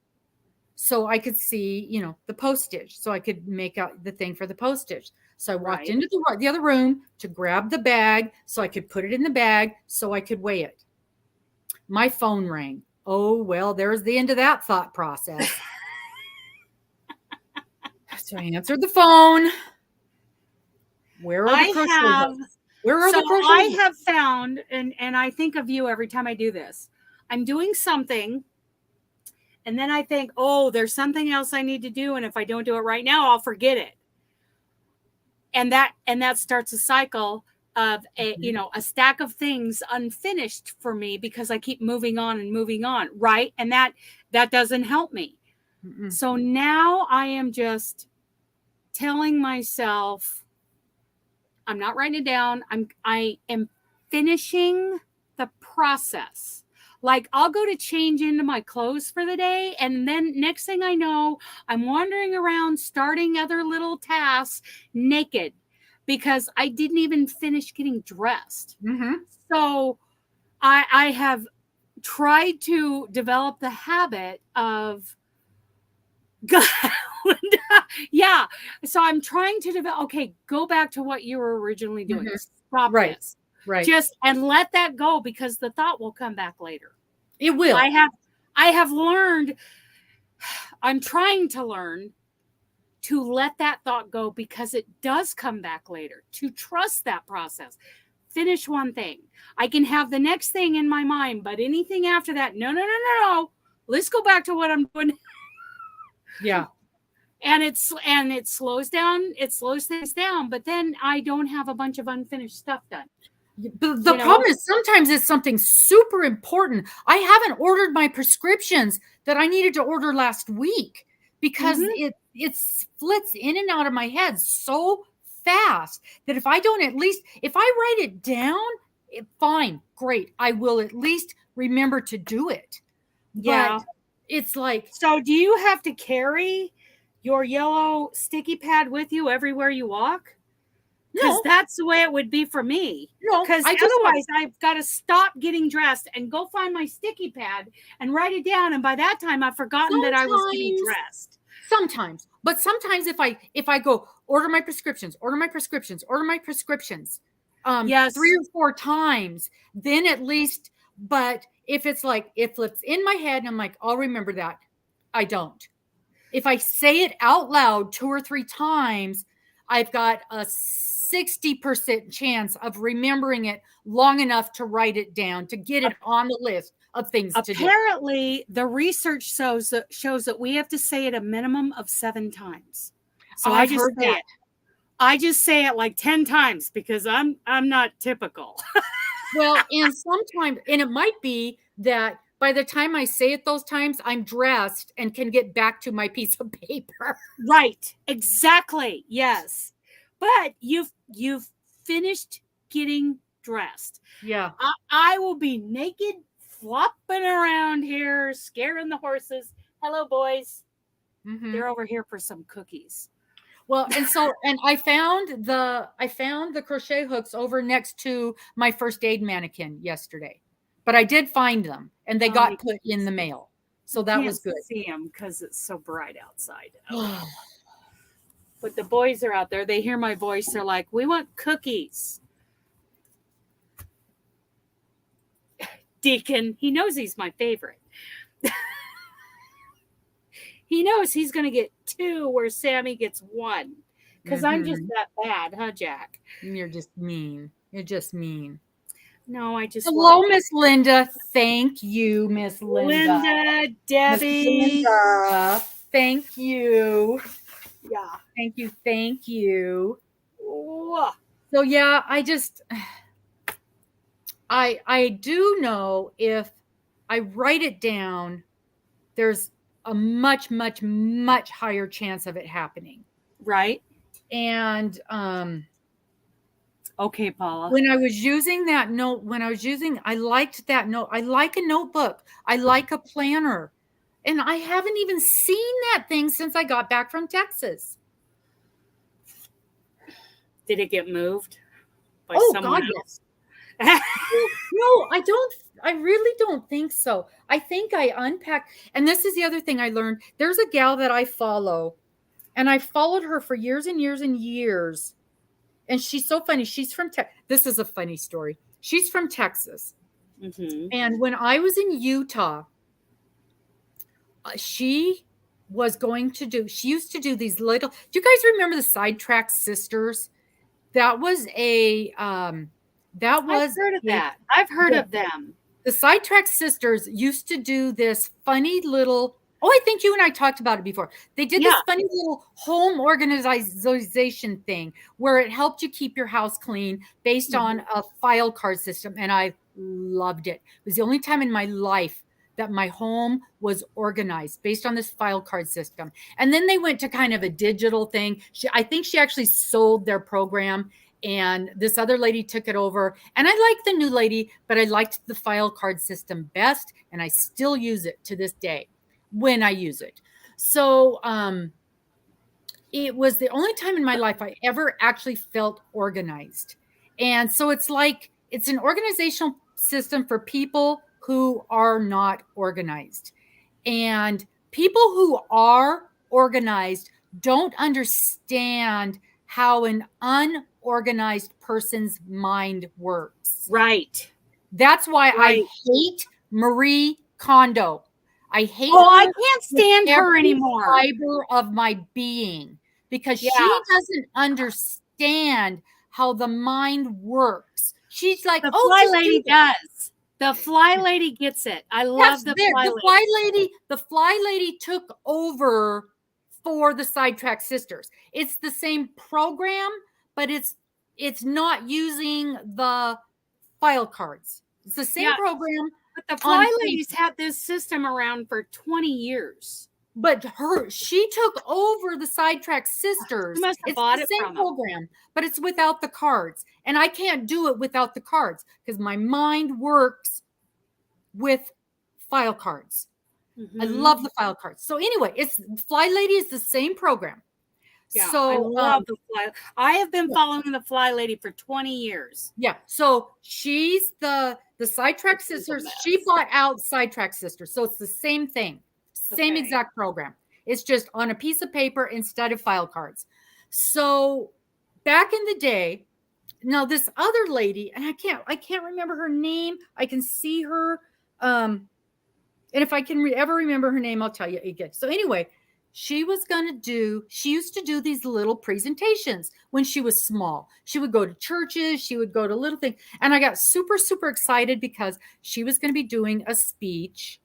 so I could see, you know, the postage, so I could make out the thing for the postage. So I walked into the other room to grab the bag so I could put it in the bag so I could weigh it. My phone rang. Oh, well, there's the end of that thought process. So I answered the phone. Where are the crochet hooks? Where are the crochet I hooks? have found, and I think of you every time I do this. I'm doing something, and then I think, oh, there's something else I need to do, and if I don't do it right now, I'll forget it. And that starts a cycle of a stack of things unfinished for me because I keep moving on, right? And that doesn't help me. Mm-mm. So now I am just telling myself, I'm not writing it down. I am finishing the process. Like, I'll go to change into my clothes for the day, and then next thing I know, I'm wandering around starting other little tasks naked because I didn't even finish getting dressed. Mm-hmm. So I have tried to develop the habit of yeah. So I'm trying to develop, okay, go back to what you were originally doing. Mm-hmm. Stop Right. this. Right. Just, and let that go, because the thought will come back later. It will. I have learned, I'm trying to learn to let that thought go, because it does come back later, to trust that process. Finish one thing. I can have the next thing in my mind, but anything after that, no. Let's go back to what I'm doing. Yeah. And it slows things down, but then I don't have a bunch of unfinished stuff done. But the problem is sometimes it's something super important. I haven't ordered my prescriptions that I needed to order last week because it splits in and out of my head so fast that if I write it down, fine, great. I will at least remember to do it. Yeah. But it's like, so do you have to carry your yellow sticky pad with you everywhere you walk? Because that's the way it would be for me. No, because otherwise I've got to stop getting dressed and go find my sticky pad and write it down. And by that time, I've forgotten that I was getting dressed. Sometimes, but sometimes if I go order my prescriptions, Yes. 3 or 4 times, then at least. But if it's like, if it's in my head and I'm like, I'll remember that, I don't. If I say it out loud 2 or 3 times, I've got a 60% chance of remembering it long enough to write it down, to get it on the list of things to do. Apparently, the research shows that we have to say it a minimum of 7 times. So I just say it like 10 times because I'm not typical. Well, and sometimes, and it might be that by the time I say it those times, I'm dressed and can get back to my piece of paper. Right. Exactly. Yes. But you've finished getting dressed. Yeah. I will be naked, flopping around here, scaring the horses. Hello, boys. Mm-hmm. They're over here for some cookies. Well, and I found the crochet hooks over next to my first aid mannequin yesterday. But I did find them, and they got put in the mail. So that was good. See them because it's so bright outside. But the boys are out there. They hear my voice. They're like, we want cookies. Deacon, he knows he's my favorite. He knows he's going to get 2 where Sammy gets 1. Because I'm just that bad, huh, Jack? You're just mean. You're just mean. No, I just... Hello, Miss Linda. Thank you, Miss Linda. Linda, Debbie. Linda, thank you. Yeah. Thank you. Ooh. So yeah, I do know if I write it down, there's a much, much, much higher chance of it happening. Right. And okay, Paula. when I was using that note, I liked that note. I like a notebook. I like a planner. And I haven't even seen that thing since I got back from Texas. Did it get moved by someone else? Yes. No, I really don't think so. I think I unpacked. And this is the other thing I learned. There's a gal that I follow, and I followed her for years and years and years. And she's so funny. She's from Texas. This is a funny story. She's from Texas. Mm-hmm. And when I was in Utah, she used to do these little, do you guys remember the Sidetrack Sisters? That was I've heard of that. I've heard of them. The Sidetrack Sisters used to do this funny little, I think you and I talked about it before. They did this funny little home organization thing where it helped you keep your house clean based on a file card system. And I loved it. It was the only time in my life that my home was organized based on this file card system. And then they went to kind of a digital thing. I think she actually sold their program, and this other lady took it over. And I liked the new lady, but I liked the file card system best. And I still use it to this day when I use it. So it was the only time in my life I ever actually felt organized. And so it's an organizational system for people who are not organized. And people who are organized don't understand how an unorganized person's mind works. Right. That's why I hate Marie Kondo. I hate her. I can't stand her anymore. Fiber of my being, because she doesn't understand how the mind works. She's like, the fly lady does. The fly lady gets it. I love the fly lady. The fly lady took over for the Sidetrack Sisters. It's the same program, but it's not using the file cards. It's the same program. But the fly ladies had this system around for 20 years. But she took over the Sidetrack Sisters. Must have bought it from the same program, but it's without the cards. And I can't do it without the cards because my mind works with file cards. Mm-hmm. I love the file cards. So anyway, Fly Lady is the same program. Yeah, so I love the fly. I have been following the Fly Lady for 20 years. Yeah. So she's the Sidetrack Sisters. She bought out Sidetrack Sisters. So it's the same thing. Same exact program. It's just on a piece of paper instead of file cards. So back in the day, now this other lady, and I can't remember her name. I can see her. And if I can ever remember her name, I'll tell you again. So anyway, she used to do these little presentations when she was small. She would go to churches. She would go to little things. And I got super, super excited because she was going to be doing a speech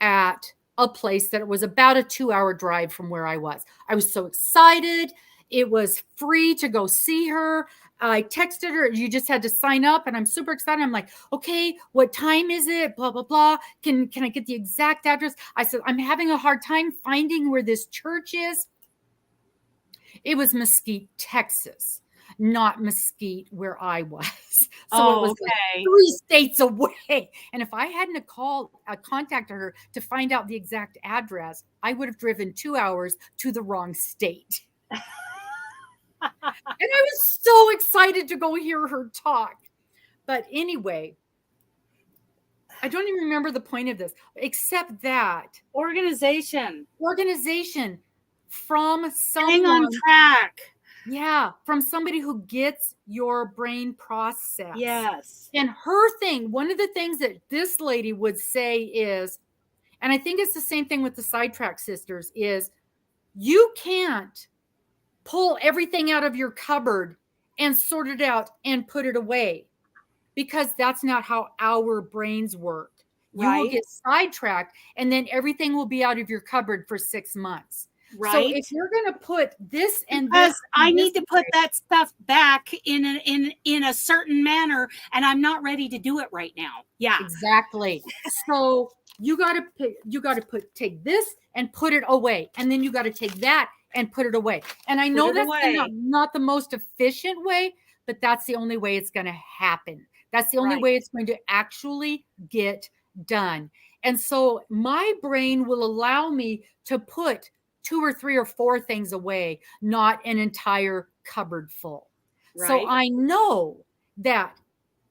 at a place that was about a 2-hour drive from where I was. I was so excited. It was free to go see her. I texted her, you just had to sign up, and I'm super excited. I'm like, okay, what time is it? Blah, blah, blah. Can I get the exact address? I said, I'm having a hard time finding where this church is. It was Mesquite, Texas, not Mesquite where I was. So it was like 3 states away. And if I hadn't contacted her to find out the exact address, I would have driven 2 hours to the wrong state. And I was so excited to go hear her talk. But anyway, I don't even remember the point of this, except that organization from someone. Staying on track. Yeah, from somebody who gets your brain process. Yes. And her thing, one of the things that this lady would say is, and I think it's the same thing with the Sidetrack Sisters, is you can't pull everything out of your cupboard and sort it out and put it away, because that's not how our brains work. You will get sidetracked, and then everything will be out of your cupboard for 6 months. Right. So if you're going to put this and this, I need to put that stuff back in a certain manner, and I'm not ready to do it right now. Yeah, exactly. So you got to take this and put it away. And then you got to take that and put it away. And I know that's not the most efficient way, but that's the only way it's going to happen. That's the only way it's going to actually get done. And so my brain will allow me to put 2 or 3 or 4 things away, not an entire cupboard full. Right. So I know that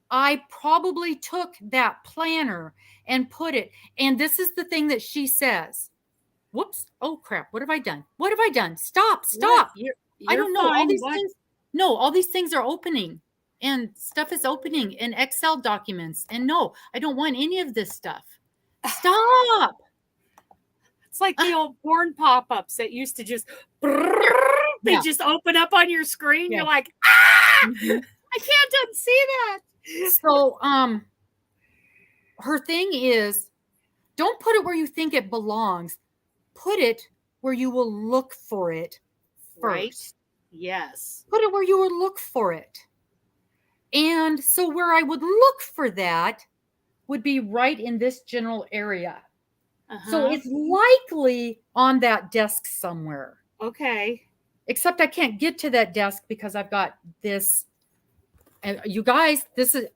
I probably took that planner and put it, and this is the thing that she says. Whoops. Oh crap. What have I done? What have I done? Stop. You're I don't know. All these things. No, all these things are opening and stuff is opening in Excel documents. And no, I don't want any of this stuff. Stop. It's like the old porn pop-ups that used to just, they just open up on your screen. Yeah. You're like, I can't unsee that. So, her thing is, don't put it where you think it belongs. Put it where you will look for it first. Right? Yes. Put it where you will look for it. And so where I would look for that would be right in this general area. So it's likely on that desk somewhere. Okay. Except I can't get to that desk because I've got this. And you guys,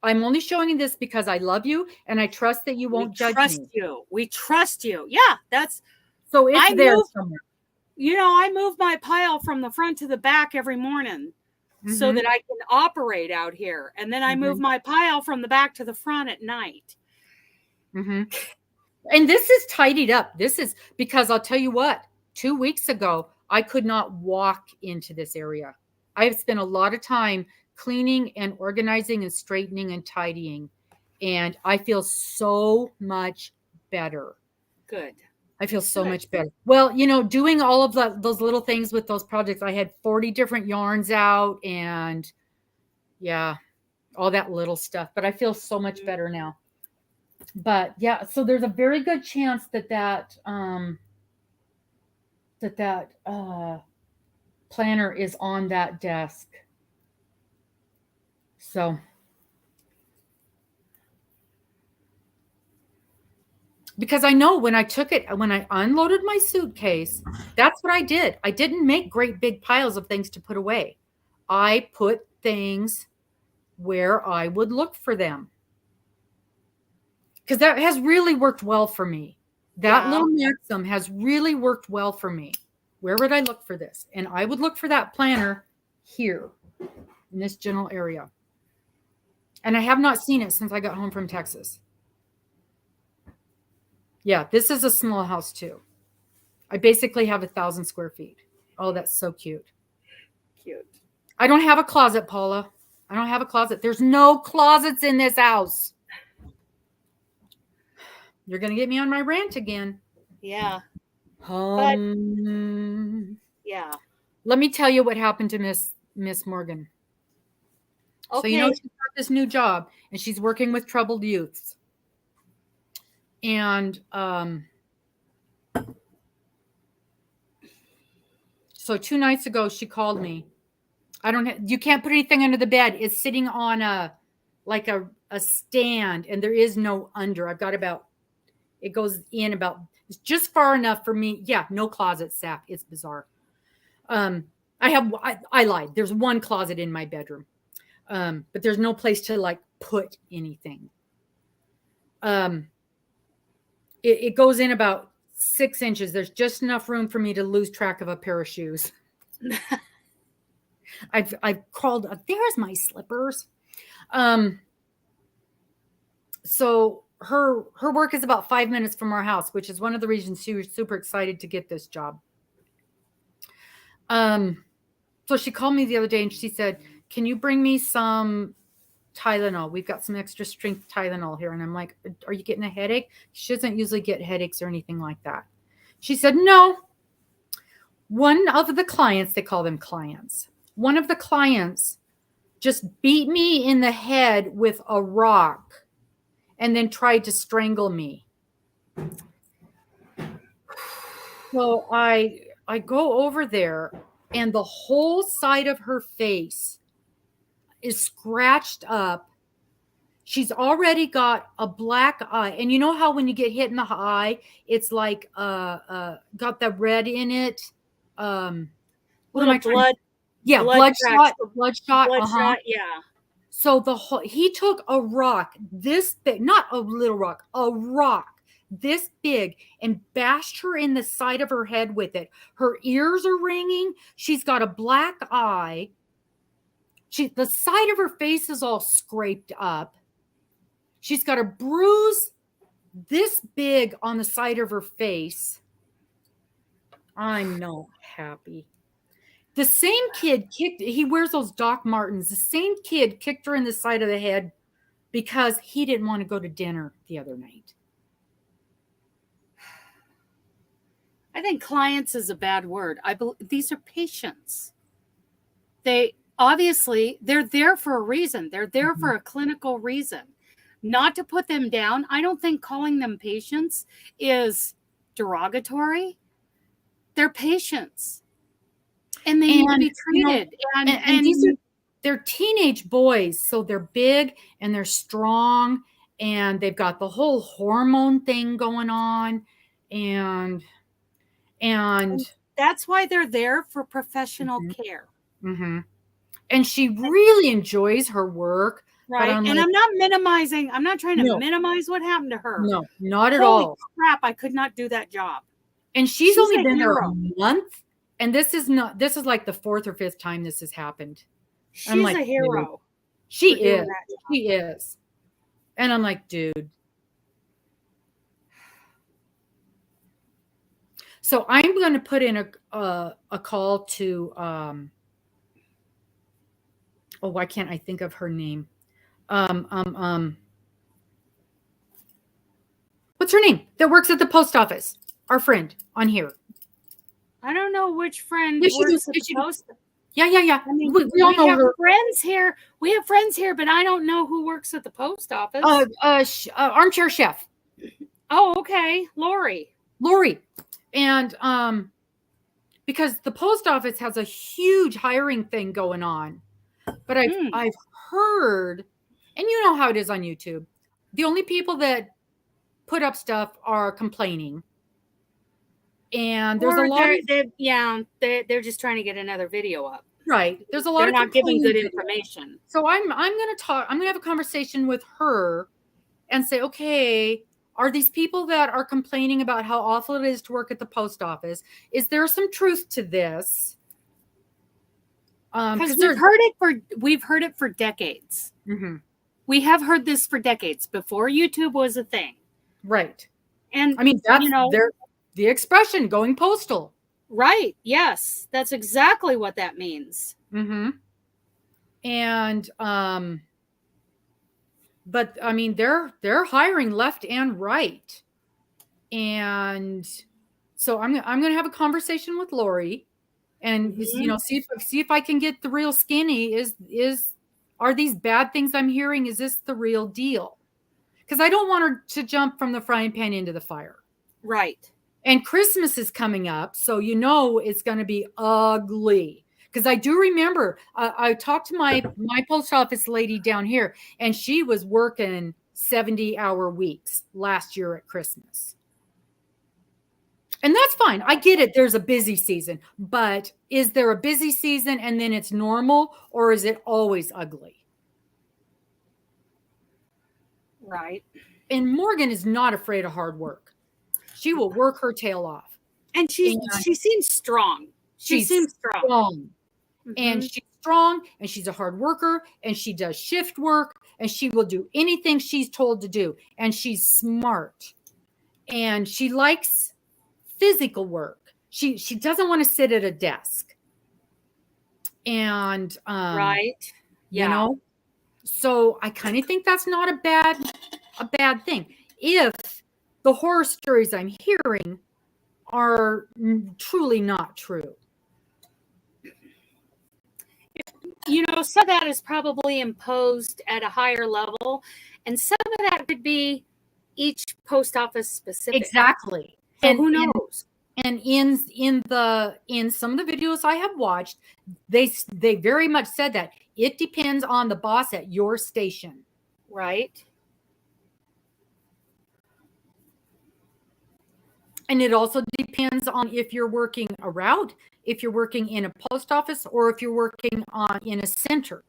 I'm only showing you this because I love you and I trust that you won't judge me. We trust you. Yeah, that's so it's there somewhere. You know, I move my pile from the front to the back every morning so that I can operate out here. And then I move my pile from the back to the front at night. And this is tidied up. This is because I'll tell you what, 2 weeks ago, I could not walk into this area. I have spent a lot of time cleaning and organizing and straightening and tidying. And I feel so much better. Good. I feel so much better. Well, you know, doing all of those little things with those projects, I had 40 different yarns out and all that little stuff, but I feel so much better now. But yeah, so there's a very good chance that planner is on that desk. So, because I know when I unloaded my suitcase, that's what I did. I didn't make great big piles of things to put away. I put things where I would look for them. Because that has really worked well for me. That little maxim has really worked well for me. Where would I look for this? And I would look for that planner here in this general area. And I have not seen it since I got home from Texas. Yeah, this is a small house too. I basically have 1,000 square feet. Oh, that's so cute. Cute. I don't have a closet, Paula. I don't have a closet. There's no closets in this house. You're going to get me on my rant again. Yeah. Yeah. Let me tell you what happened to Miss Morgan. Okay. So, you know, she's got this new job and she's working with troubled youths. And so 2 nights ago, she called me. You can't put anything under the bed. It's sitting on a stand and there is no under. It goes in it's just far enough for me. Yeah, no closet, Saf. It's bizarre. I lied. There's one closet in my bedroom. But there's no place to put anything. It goes in about 6 inches. There's just enough room for me to lose track of a pair of shoes. I've crawled up. There's my slippers. So her work is about 5 minutes from our house, which is one of the reasons she was super excited to get this job. So she called me the other day and she said, "Can you bring me some Tylenol? We've got some extra strength Tylenol here." And I'm like, "Are you getting a headache?" She doesn't usually get headaches or anything like that. She said, "No. One of the clients," they call them clients, one of the clients just beat me in the head with a rock and then tried to strangle me. So I go over there and the whole side of her face is scratched up. She's already got a black eye. And you know how when you get hit in the eye, it's like got the red in it. What am I trying blood? Yeah, Bloodshot. bloodshot. Bloodshot. Yeah. So he took a rock this big, not a little rock, a rock this big, and bashed her in the side of her head with it. Her ears are ringing. She's got a black eye. The side of her face is all scraped up. She's got a bruise this big on the side of her face. I'm not happy. The same kid he wears those Doc Martens. The same kid kicked her in the side of the head because he didn't want to go to dinner the other night. I think clients is a bad word. These are patients. They're there for a reason. They're there for a clinical reason. Not to put them down. I don't think calling them patients is derogatory. They're patients. And they need to be treated. And they're teenage boys, so they're big and they're strong, and they've got the whole hormone thing going on, and that's why they're there for professional care. Mm-hmm. And she really enjoys her work. Right. And I'm not minimizing. I'm not trying to minimize what happened to her. No, not at all. Holy crap, I could not do that job. And she's only been there a month. And this is like the 4th or 5th time this has happened. She's a hero. Dude. She is. She is. And I'm like, dude. So I'm going to put in a call to, why can't I think of her name? What's her name that works at the post office? Our friend on here. I don't know which friend works at the post office. Yeah. I mean, we all know her. Friends here. We have friends here, but I don't know who works at the post office. Armchair chef. Oh, okay. Lori. And because the post office has a huge hiring thing going on. But I've heard, and you know how it is on YouTube, the only people that put up stuff are complaining. And there's a lot they're just trying to get another video up. Right. There's a lot they're not giving good information. So I'm going to have a conversation with her and say, okay, are these people that are complaining about how awful it is to work at the post office? Is there some truth to this? Because we've heard it for decades. Mm-hmm. We have heard this for decades before YouTube was a thing. Right. And I mean, that's the expression, going postal. Right. Yes. That's exactly what that means. Mm-hmm. And, but I mean, they're hiring left and right. And so I'm going to have a conversation with Lori and, see if I can get the real skinny. Are these bad things I'm hearing? Is this the real deal? Because I don't want her to jump from the frying pan into the fire. Right. And Christmas is coming up, so it's going to be ugly. Because I do remember, I talked to my post office lady down here, and she was working 70-hour weeks last year at Christmas. And that's fine. I get it. There's a busy season. But is there a busy season and then it's normal, or is it always ugly? Right. And Morgan is not afraid of hard work. She will work her tail off. And she seems strong. She seems strong. Mm-hmm. And she's strong, and she's a hard worker, and she does shift work, and she will do anything she's told to do. And she's smart. And she likes physical work. She doesn't want to sit at a desk. And right. Yeah. So I kind of think that's not a bad thing. If the horror stories I'm hearing are truly not true. Some of that is probably imposed at a higher level, and some of that could be each post office specific. Exactly. So who knows? And in some of the videos I have watched, they very much said that it depends on the boss at your station. Right. And it also depends on if you're working a route, if you're working in a post office, or if you're working in a center.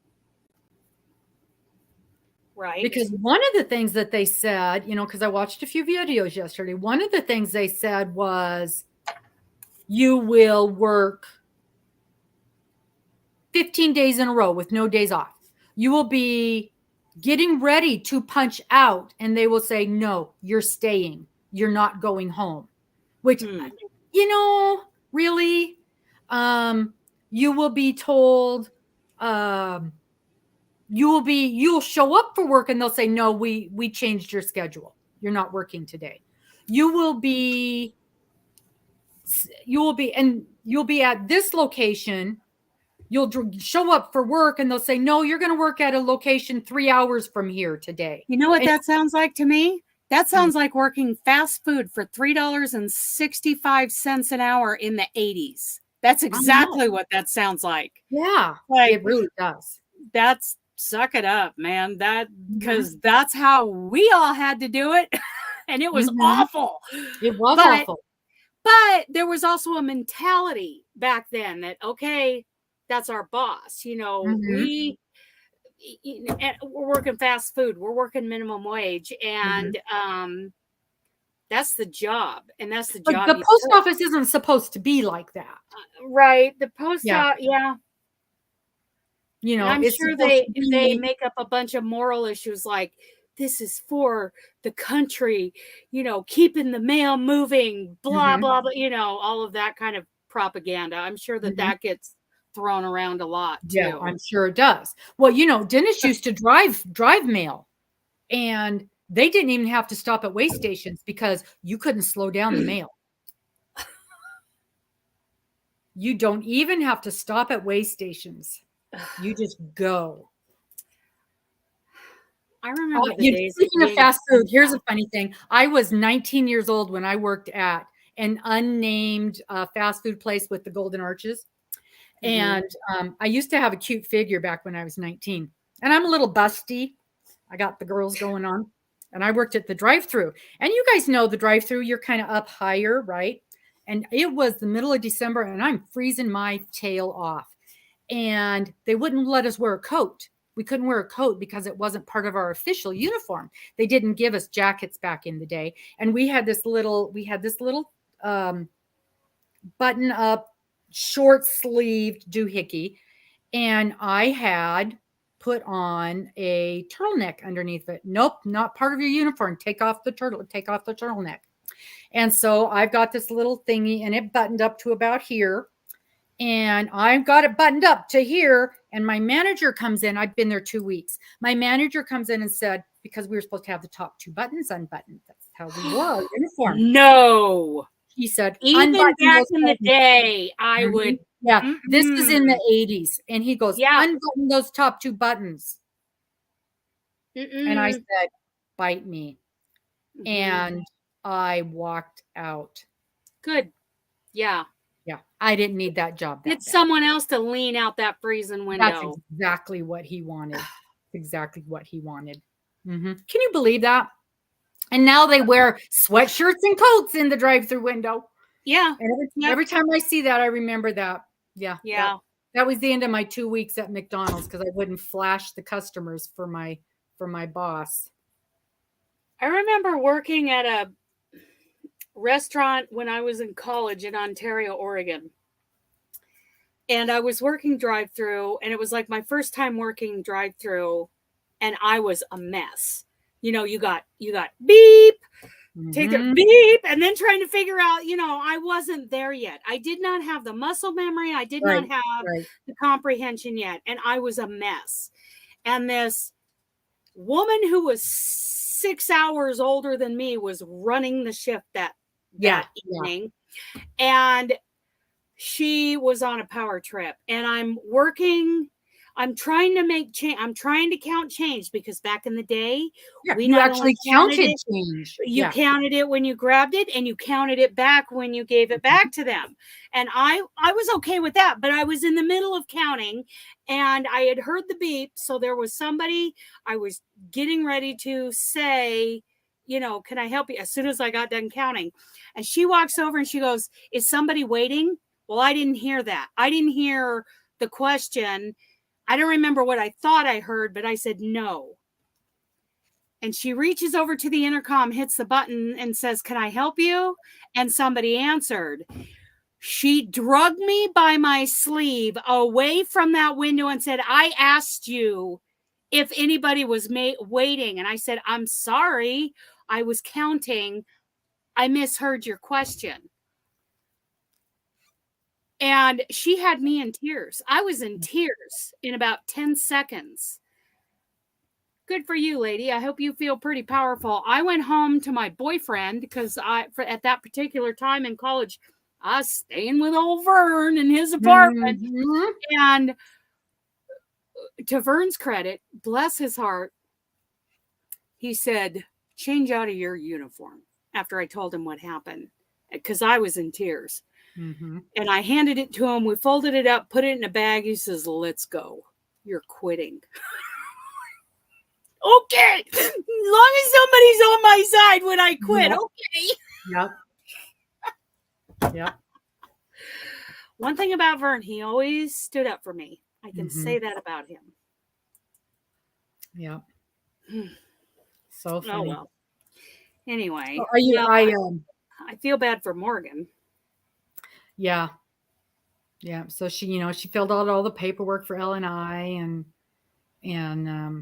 Right. Because one of the things that they said, because I watched a few videos yesterday, one of the things they said was you will work 15 days in a row with no days off. You will be getting ready to punch out, and they will say, no, you're staying. You're not going home. Which, really, you will be told, you'll show up for work and they'll say, no, we changed your schedule. You're not working today. You'll be at this location. You'll show up for work and they'll say, no, you're going to work at a location 3 hours from here today. You know what that sounds like to me? That sounds like working fast food for $3.65 an hour in the 80s. That's exactly what that sounds like. Yeah, it really does. That's suck it up, man. Because that's how we all had to do it. And it was awful. It was awful. But there was also a mentality back then that, okay, that's our boss. We're working fast food. We're working minimum wage. And that's the job. And that's the job. The post office isn't supposed to be like that. Right. The post office, I'm sure they make up a bunch of moral issues like, this is for the country, keeping the mail moving, blah, blah, blah, all of that kind of propaganda. I'm sure that gets thrown around a lot too. Yeah, I'm sure it does. Well, Dennis used to drive mail, and they didn't even have to stop at way stations because you couldn't slow down the mail. You don't even have to stop at way stations. You just go. I remember speaking of fast food, here's a funny thing. I was 19 years old when I worked at an unnamed fast food place with the golden arches. And I used to have a cute figure back when I was 19. And I'm a little busty. I got the girls going on. And I worked at the drive-thru. And you guys know the drive-thru, you're kind of up higher, right? And it was the middle of December, and I'm freezing my tail off. And they wouldn't let us wear a coat. We couldn't wear a coat because it wasn't part of our official uniform. They didn't give us jackets back in the day. And we had this little button up, short-sleeved doohickey, and I had put on a turtleneck underneath it. Nope, not part of your uniform. Take off the turtleneck. And so I've got this little thingy, and it buttoned up to about here, and I've got it buttoned up to here, and my manager comes in. I've been there 2 weeks. My manager comes in and said, because we were supposed to have the top two buttons unbuttoned. That's how we wore our uniform. No. He said, even back in the day, I would. Yeah, this is in the 80s. And he goes, unbutton those top two buttons. And I said, bite me. And I walked out. Good. Yeah. Yeah. I didn't need that job. It's someone else to lean out that freezing window. That's exactly what he wanted. Exactly what he wanted. Can you believe that? And now they wear sweatshirts and coats in the drive-through window. Yeah. And every time I see that, I remember that. Yeah. Yeah. That was the end of my 2 weeks at McDonald's because I wouldn't flash the customers for my boss. I remember working at a restaurant when I was in college in Ontario, Oregon. And I was working drive-through, and it was like my first time working drive-through, and I was a mess. You got beep, take a beep, and then trying to figure out, I wasn't there yet. I did not have the muscle memory. I did not have the comprehension yet. And I was a mess. And this woman who was 6 hours older than me was running the shift that evening. And she was on a power trip. And I'm working. I'm trying to make change. I'm trying to count change because back in the day, we you not actually only counted counted it, change. you counted it when you grabbed it, and you counted it back when you gave it back to them. And I was okay with that, but I was in the middle of counting, and I had heard the beep. So there was somebody. I was getting ready to say, you know, can I help you? As soon as I got done counting, and she walks over and she goes, "Is somebody waiting?" Well, I didn't hear that. I didn't hear the question. I don't remember what I thought I heard, but I said no. And she reaches over to the intercom, hits the button, and says, "Can I help you?" And somebody answered. She drugged me by my sleeve away from that window and said, "I asked you if anybody was waiting." And I said, "I'm sorry. I was counting. I misheard your question." And she had me in tears. I was in tears in about 10 seconds. Good for you, lady. I hope you feel pretty powerful. I went home to my boyfriend because at that particular time in college, I was staying with old Vern in his apartment. Mm-hmm. And to Vern's credit, bless his heart, he said, "Change out of your uniform," after I told him what happened, because I was in tears. Mm-hmm. And I handed it to him. We folded it up, put it in a bag. He says, "Let's go. You're quitting." Okay. As long as somebody's on my side when I quit. Yep. Okay. Yep. Yep. One thing about Vern, he always stood up for me. I can say that about him. Yep. So funny. Oh, well. Anyway. Are you, I feel bad for Morgan. Yeah. Yeah. So she, you know, she filled out all the paperwork for L&I and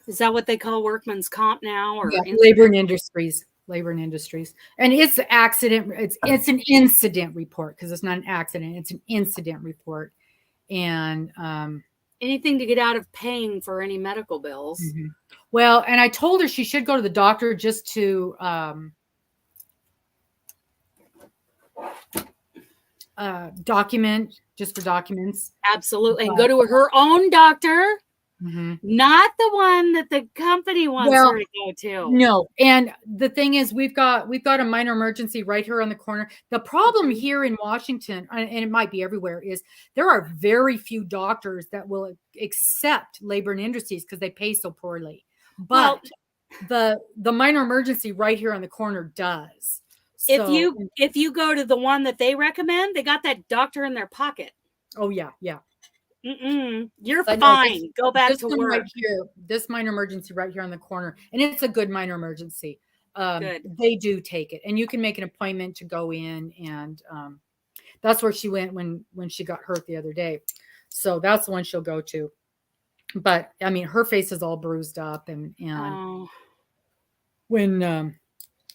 is that what they call workman's comp now? Or yeah, labor and industries. And it's accident. It's an incident report because it's not an accident. It's an incident report. And anything to get out of paying for any medical bills. Mm-hmm. Well, and I told her she should go to the doctor just to document, just for documents. Absolutely. And go to her own doctor. Mm-hmm. Not the one that the company wants her to go to. No. And the thing is, we've got a minor emergency right here on the corner. The problem here in Washington, and it might be everywhere, is there are very few doctors that will accept labor and industries because they pay so poorly. But the minor emergency right here on the corner does. If you go to the one that they recommend, they got that doctor in their pocket. Oh yeah, yeah. You're fine. Go back to work. Right here, this minor emergency right here on the corner, and it's a good minor emergency. Good. They do take it, and you can make an appointment to go in, and that's where she went when she got hurt the other day. So that's the one she'll go to. But I mean, her face is all bruised up, and when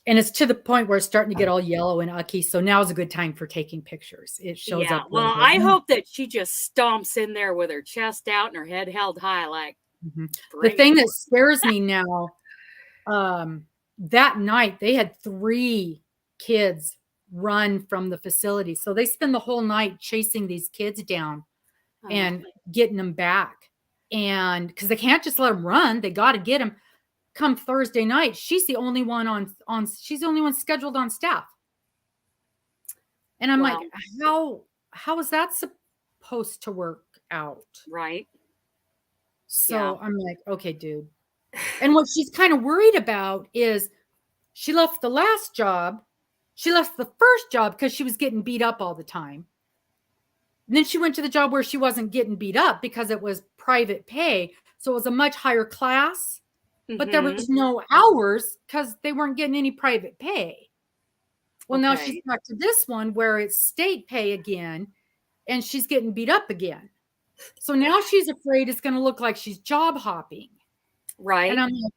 and it's to the point where it's starting to get all yellow and ucky. So now is a good time for taking pictures. It shows up. Well, I hope that she just stomps in there with her chest out and her head held high. Like the thing that scares me now, that night they had 3 kids run from the facility. So they spend the whole night chasing these kids down and getting them back. And because they can't just let them run, they got to get them. Come Thursday night, she's the only one she's the only one scheduled on staff. And I'm like, how is that supposed to work out? Right. So I'm like, okay, dude. And what she's kind of worried about is she left the last job. She left the first job because she was getting beat up all the time. And then she went to the job where she wasn't getting beat up because it was private pay. So it was a much higher class. But there was no hours because they weren't getting any private pay. Well, now she's back to this one where it's state pay again, and she's getting beat up again. So now she's afraid it's going to look like she's job hopping. Right. And I'm like,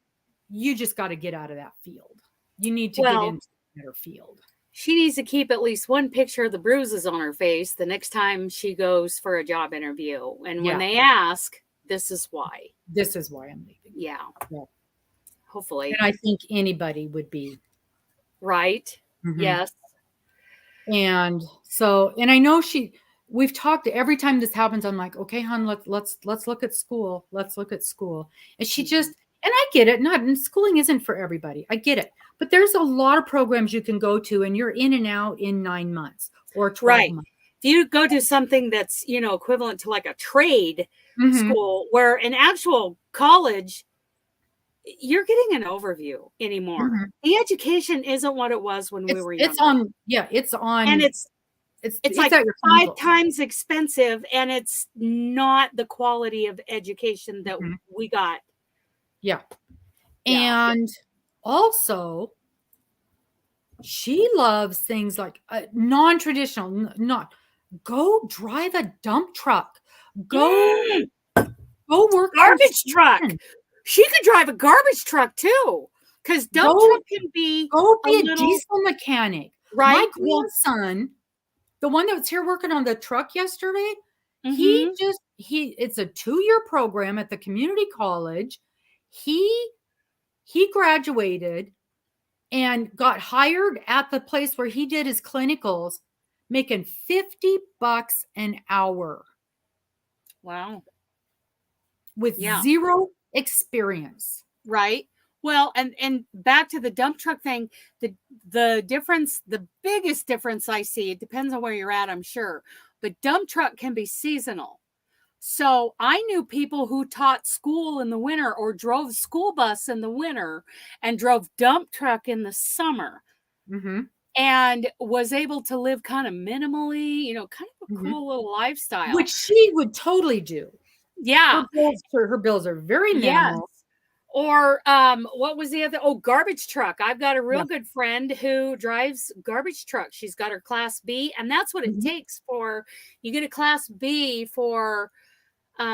you just got to get out of that field. You need to get into a better field. She needs to keep at least one picture of the bruises on her face the next time she goes for a job interview. And when they ask, this is why. This is why I'm leaving. Yeah. Hopefully. And I think anybody would be. Right. Yes. And so, and I know we've talked every time this happens. I'm like, okay, hon, let's look at school. Let's look at school. And she just, and I get it. And schooling isn't for everybody. I get it. But there's a lot of programs you can go to, and you're in and out in 9 months or 12 months. If you go to something that's, equivalent to like a trade school, where an actual college, you're getting an overview anymore. The education isn't what it was when we were younger. It's on. And it's like 5 times expensive, and it's not the quality of education that we got. Yeah. And also, she loves things like non-traditional, not go drive a dump truck, go work garbage truck. She could drive a garbage truck too, because dump truck can be a diesel mechanic. Right. My grandson, the one that was here working on the truck yesterday, it's a 2-year program at the community college. He graduated and got hired at the place where he did his clinicals, making $50 an hour. Wow. With zero experience. Right. Well, and back to the dump truck thing, the difference, the biggest difference I see, it depends on where you're at, I'm sure, but dump truck can be seasonal. So I knew people who taught school in the winter or drove school bus in the winter and drove dump truck in the summer and was able to live kind of minimally, kind of a cool little lifestyle. Which she would totally do. Yeah. Her bills are very minimal. Yes. Or what was the other? Oh, garbage truck. I've got a real good friend who drives garbage truck. She's got her class B, and that's what it takes for, you get a class B for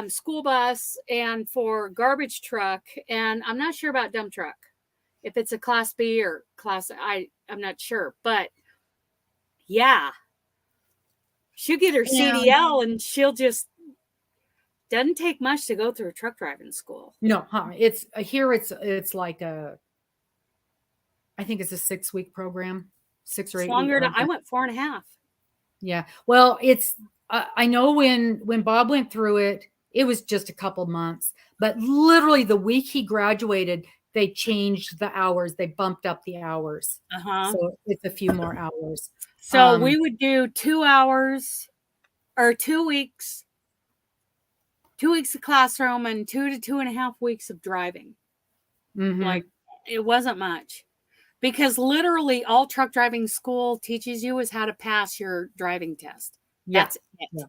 school bus and for garbage truck. And I'm not sure about dump truck, if it's a class B or class, I'm not sure, but yeah, she'll get her CDL and she'll just, doesn't take much to go through a truck driving school. No, it's here. It's like I think it's a 6-week program, 6 or 8. Longer. I went 4.5. Yeah. Well, I know when Bob went through it, it was just a couple months, but literally the week he graduated, they changed the hours. They bumped up the hours. So it's a few more hours. So we would do 2 hours or 2 weeks. 2 weeks of classroom and 2 to 2.5 weeks of driving. Like, it wasn't much, because literally all truck driving school teaches you is how to pass your driving test. That's it. Yeah.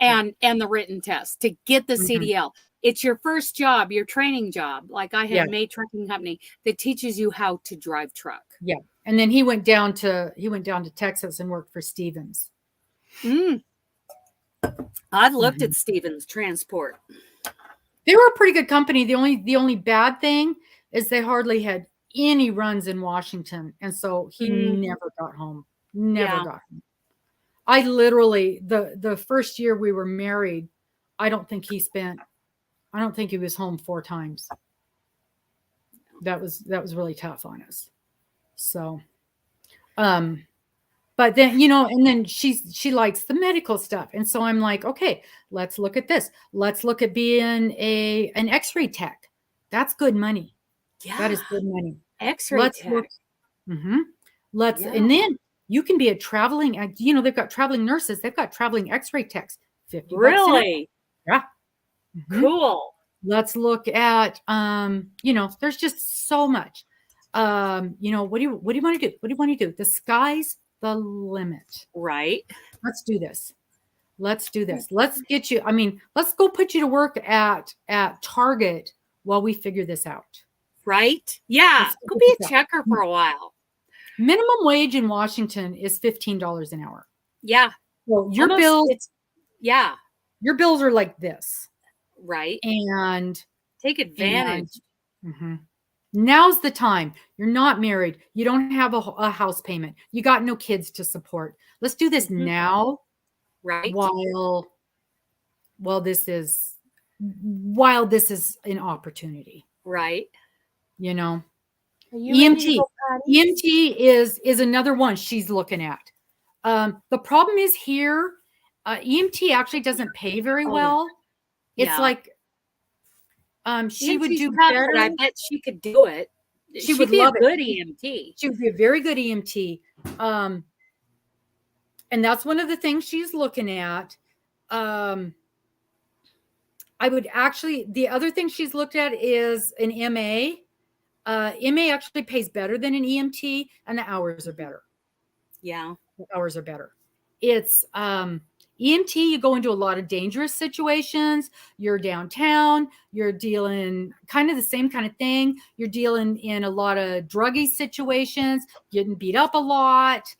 And the written test to get the CDL. It's your first job, your training job. Like I had May Trucking Company that teaches you how to drive truck. Yeah. And then he went down to Texas and worked for Stevens. I've looked at Stevens Transport. They were a pretty good company. The only bad thing is they hardly had any runs in Washington, and so he never got home. Never got home. I literally the first year we were married, I don't think he was home 4 times. That was really tough on us. So, but then, and then she likes the medical stuff. And so I'm like, okay, let's look at this. Let's look at being an X-ray tech. That's good money. Yeah. That is good money. X-ray tech. And then you can be a traveling, they've got traveling nurses. They've got traveling X-ray techs. $50. Really? Yeah. Cool. Let's look at, there's just so much. What do you want to do? What do you want to do? The sky's the limit. Right. Let's do this. Let's get you. Let's go put you to work at Target while we figure this out. Right. Yeah. Go be a checker for a while. Minimum wage in Washington is $15 an hour. Yeah. Well, your bills are like this. Right. And take advantage. Now's the time. You're not married. You don't have a house payment. You got no kids to support. Let's do this now. Right. While this is an opportunity. Right. EMT is another one she's looking at. The problem is here, EMT actually doesn't pay very Oh, well. It's yeah. like she would EMT's do tough, better. but I bet she could do it. She She'd would be love a it. good EMT. She would be a very good EMT. And that's one of the things she's looking at. I would actually, the other thing she's looked at is an MA. MA actually pays better than an EMT, and the hours are better. Yeah. The hours are better. It's EMT, you go into a lot of dangerous situations. You're downtown. You're dealing kind of the same kind of thing. You're dealing in a lot of druggy situations, getting beat up a lot.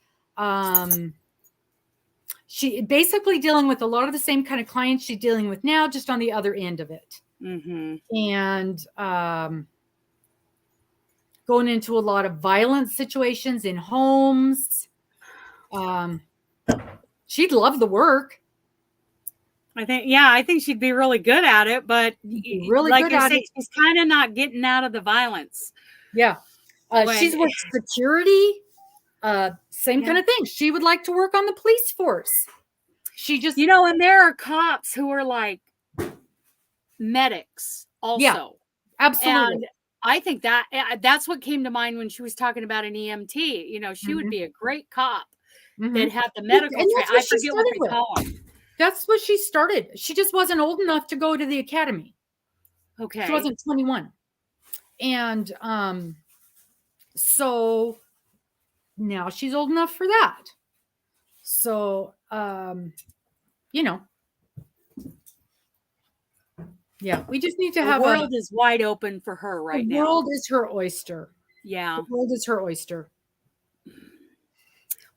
She basically dealing with a lot of the same kind of clients she's dealing with now, just on the other end of it. Mm-hmm. And going into a lot of violent situations in homes. She'd love the work. I think she'd be really good at it, but Really like good you at say, it. she's kind of not getting out of the violence. Yeah. She's with security. Same kind of thing. She would like to work on the police force. She just, and there are cops who are like medics also. Yeah, absolutely. And I think that's what came to mind when she was talking about an EMT. She would be a great cop that had the medical training. I forget what they call them. That's what she started. She just wasn't old enough to go to the academy. Okay. She wasn't 21. And so now she's old enough for that. So, yeah, we just need to have the world is wide open for her right now. The world is her oyster. Yeah. The world is her oyster.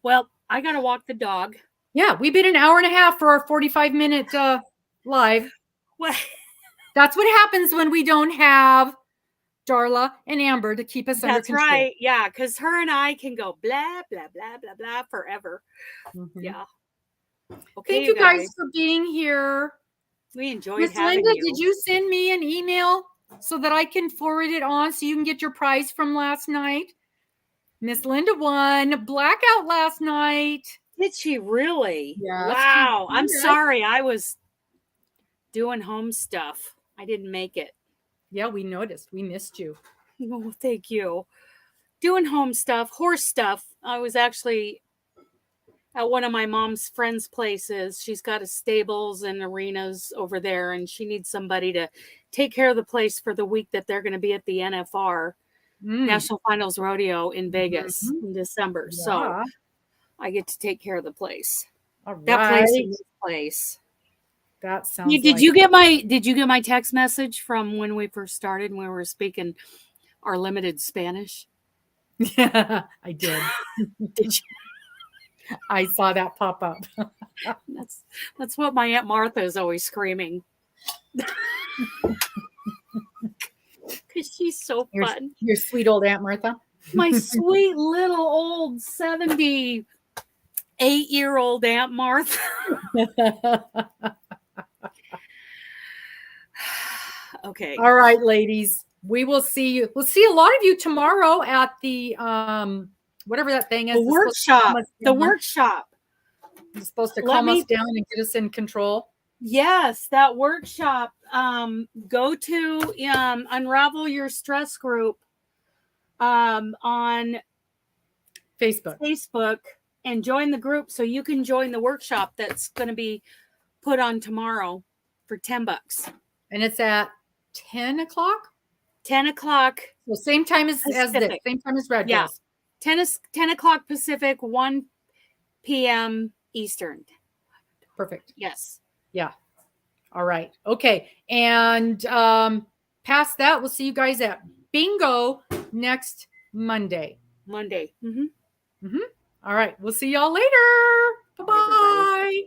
Well, I got to walk the dog. Yeah, we've been an hour and a half for our 45-minute live. What? That's what happens when we don't have Darla and Amber to keep us under control. That's right. Yeah, because her and I can go blah, blah, blah, blah, blah forever. Mm-hmm. Yeah. Okay, thank you guys for being here. We enjoyed Miss having Linda, you. did you send me an email so that I can forward it on so you can get your prize from last night? Miss Linda won blackout last night. Did she really? Yeah. Wow. I'm sorry. I was doing home stuff. I didn't make it. Yeah, we noticed. We missed you. Oh, thank you. Doing home stuff, horse stuff. I was actually at one of my mom's friends' places. She's got a stables and arenas over there, and she needs somebody to take care of the place for the week that they're going to be at the NFR, National Finals Rodeo in Vegas in December. Yeah. So I get to take care of the place. All right. That place is this place. That sounds Did you get my text message from when we first started and we were speaking our limited Spanish? Yeah, I did. Did you? I saw that pop up. That's what my Aunt Martha is always screaming. Because she's so fun. Your sweet old Aunt Martha. My sweet little old 78-year-old Aunt Martha. Okay. All right, ladies. We will see you. We'll see a lot of you tomorrow at the whatever that thing is. The workshop. The workshop. You're supposed to calm us down and get us in control. Yes, that workshop. Go to Unravel Your Stress group on Facebook and join the group so you can join the workshop that's going to be put on tomorrow for $10. And it's at 10 o'clock? 10 o'clock. So same time as this. Same time as Red Yeah. 10 o'clock Pacific, 1 p.m. Eastern. Perfect. Yes. Yeah. All right. Okay. And past that, we'll see you guys at Bingo next Monday. Mm-hmm. All right. We'll see y'all later. Bye-bye.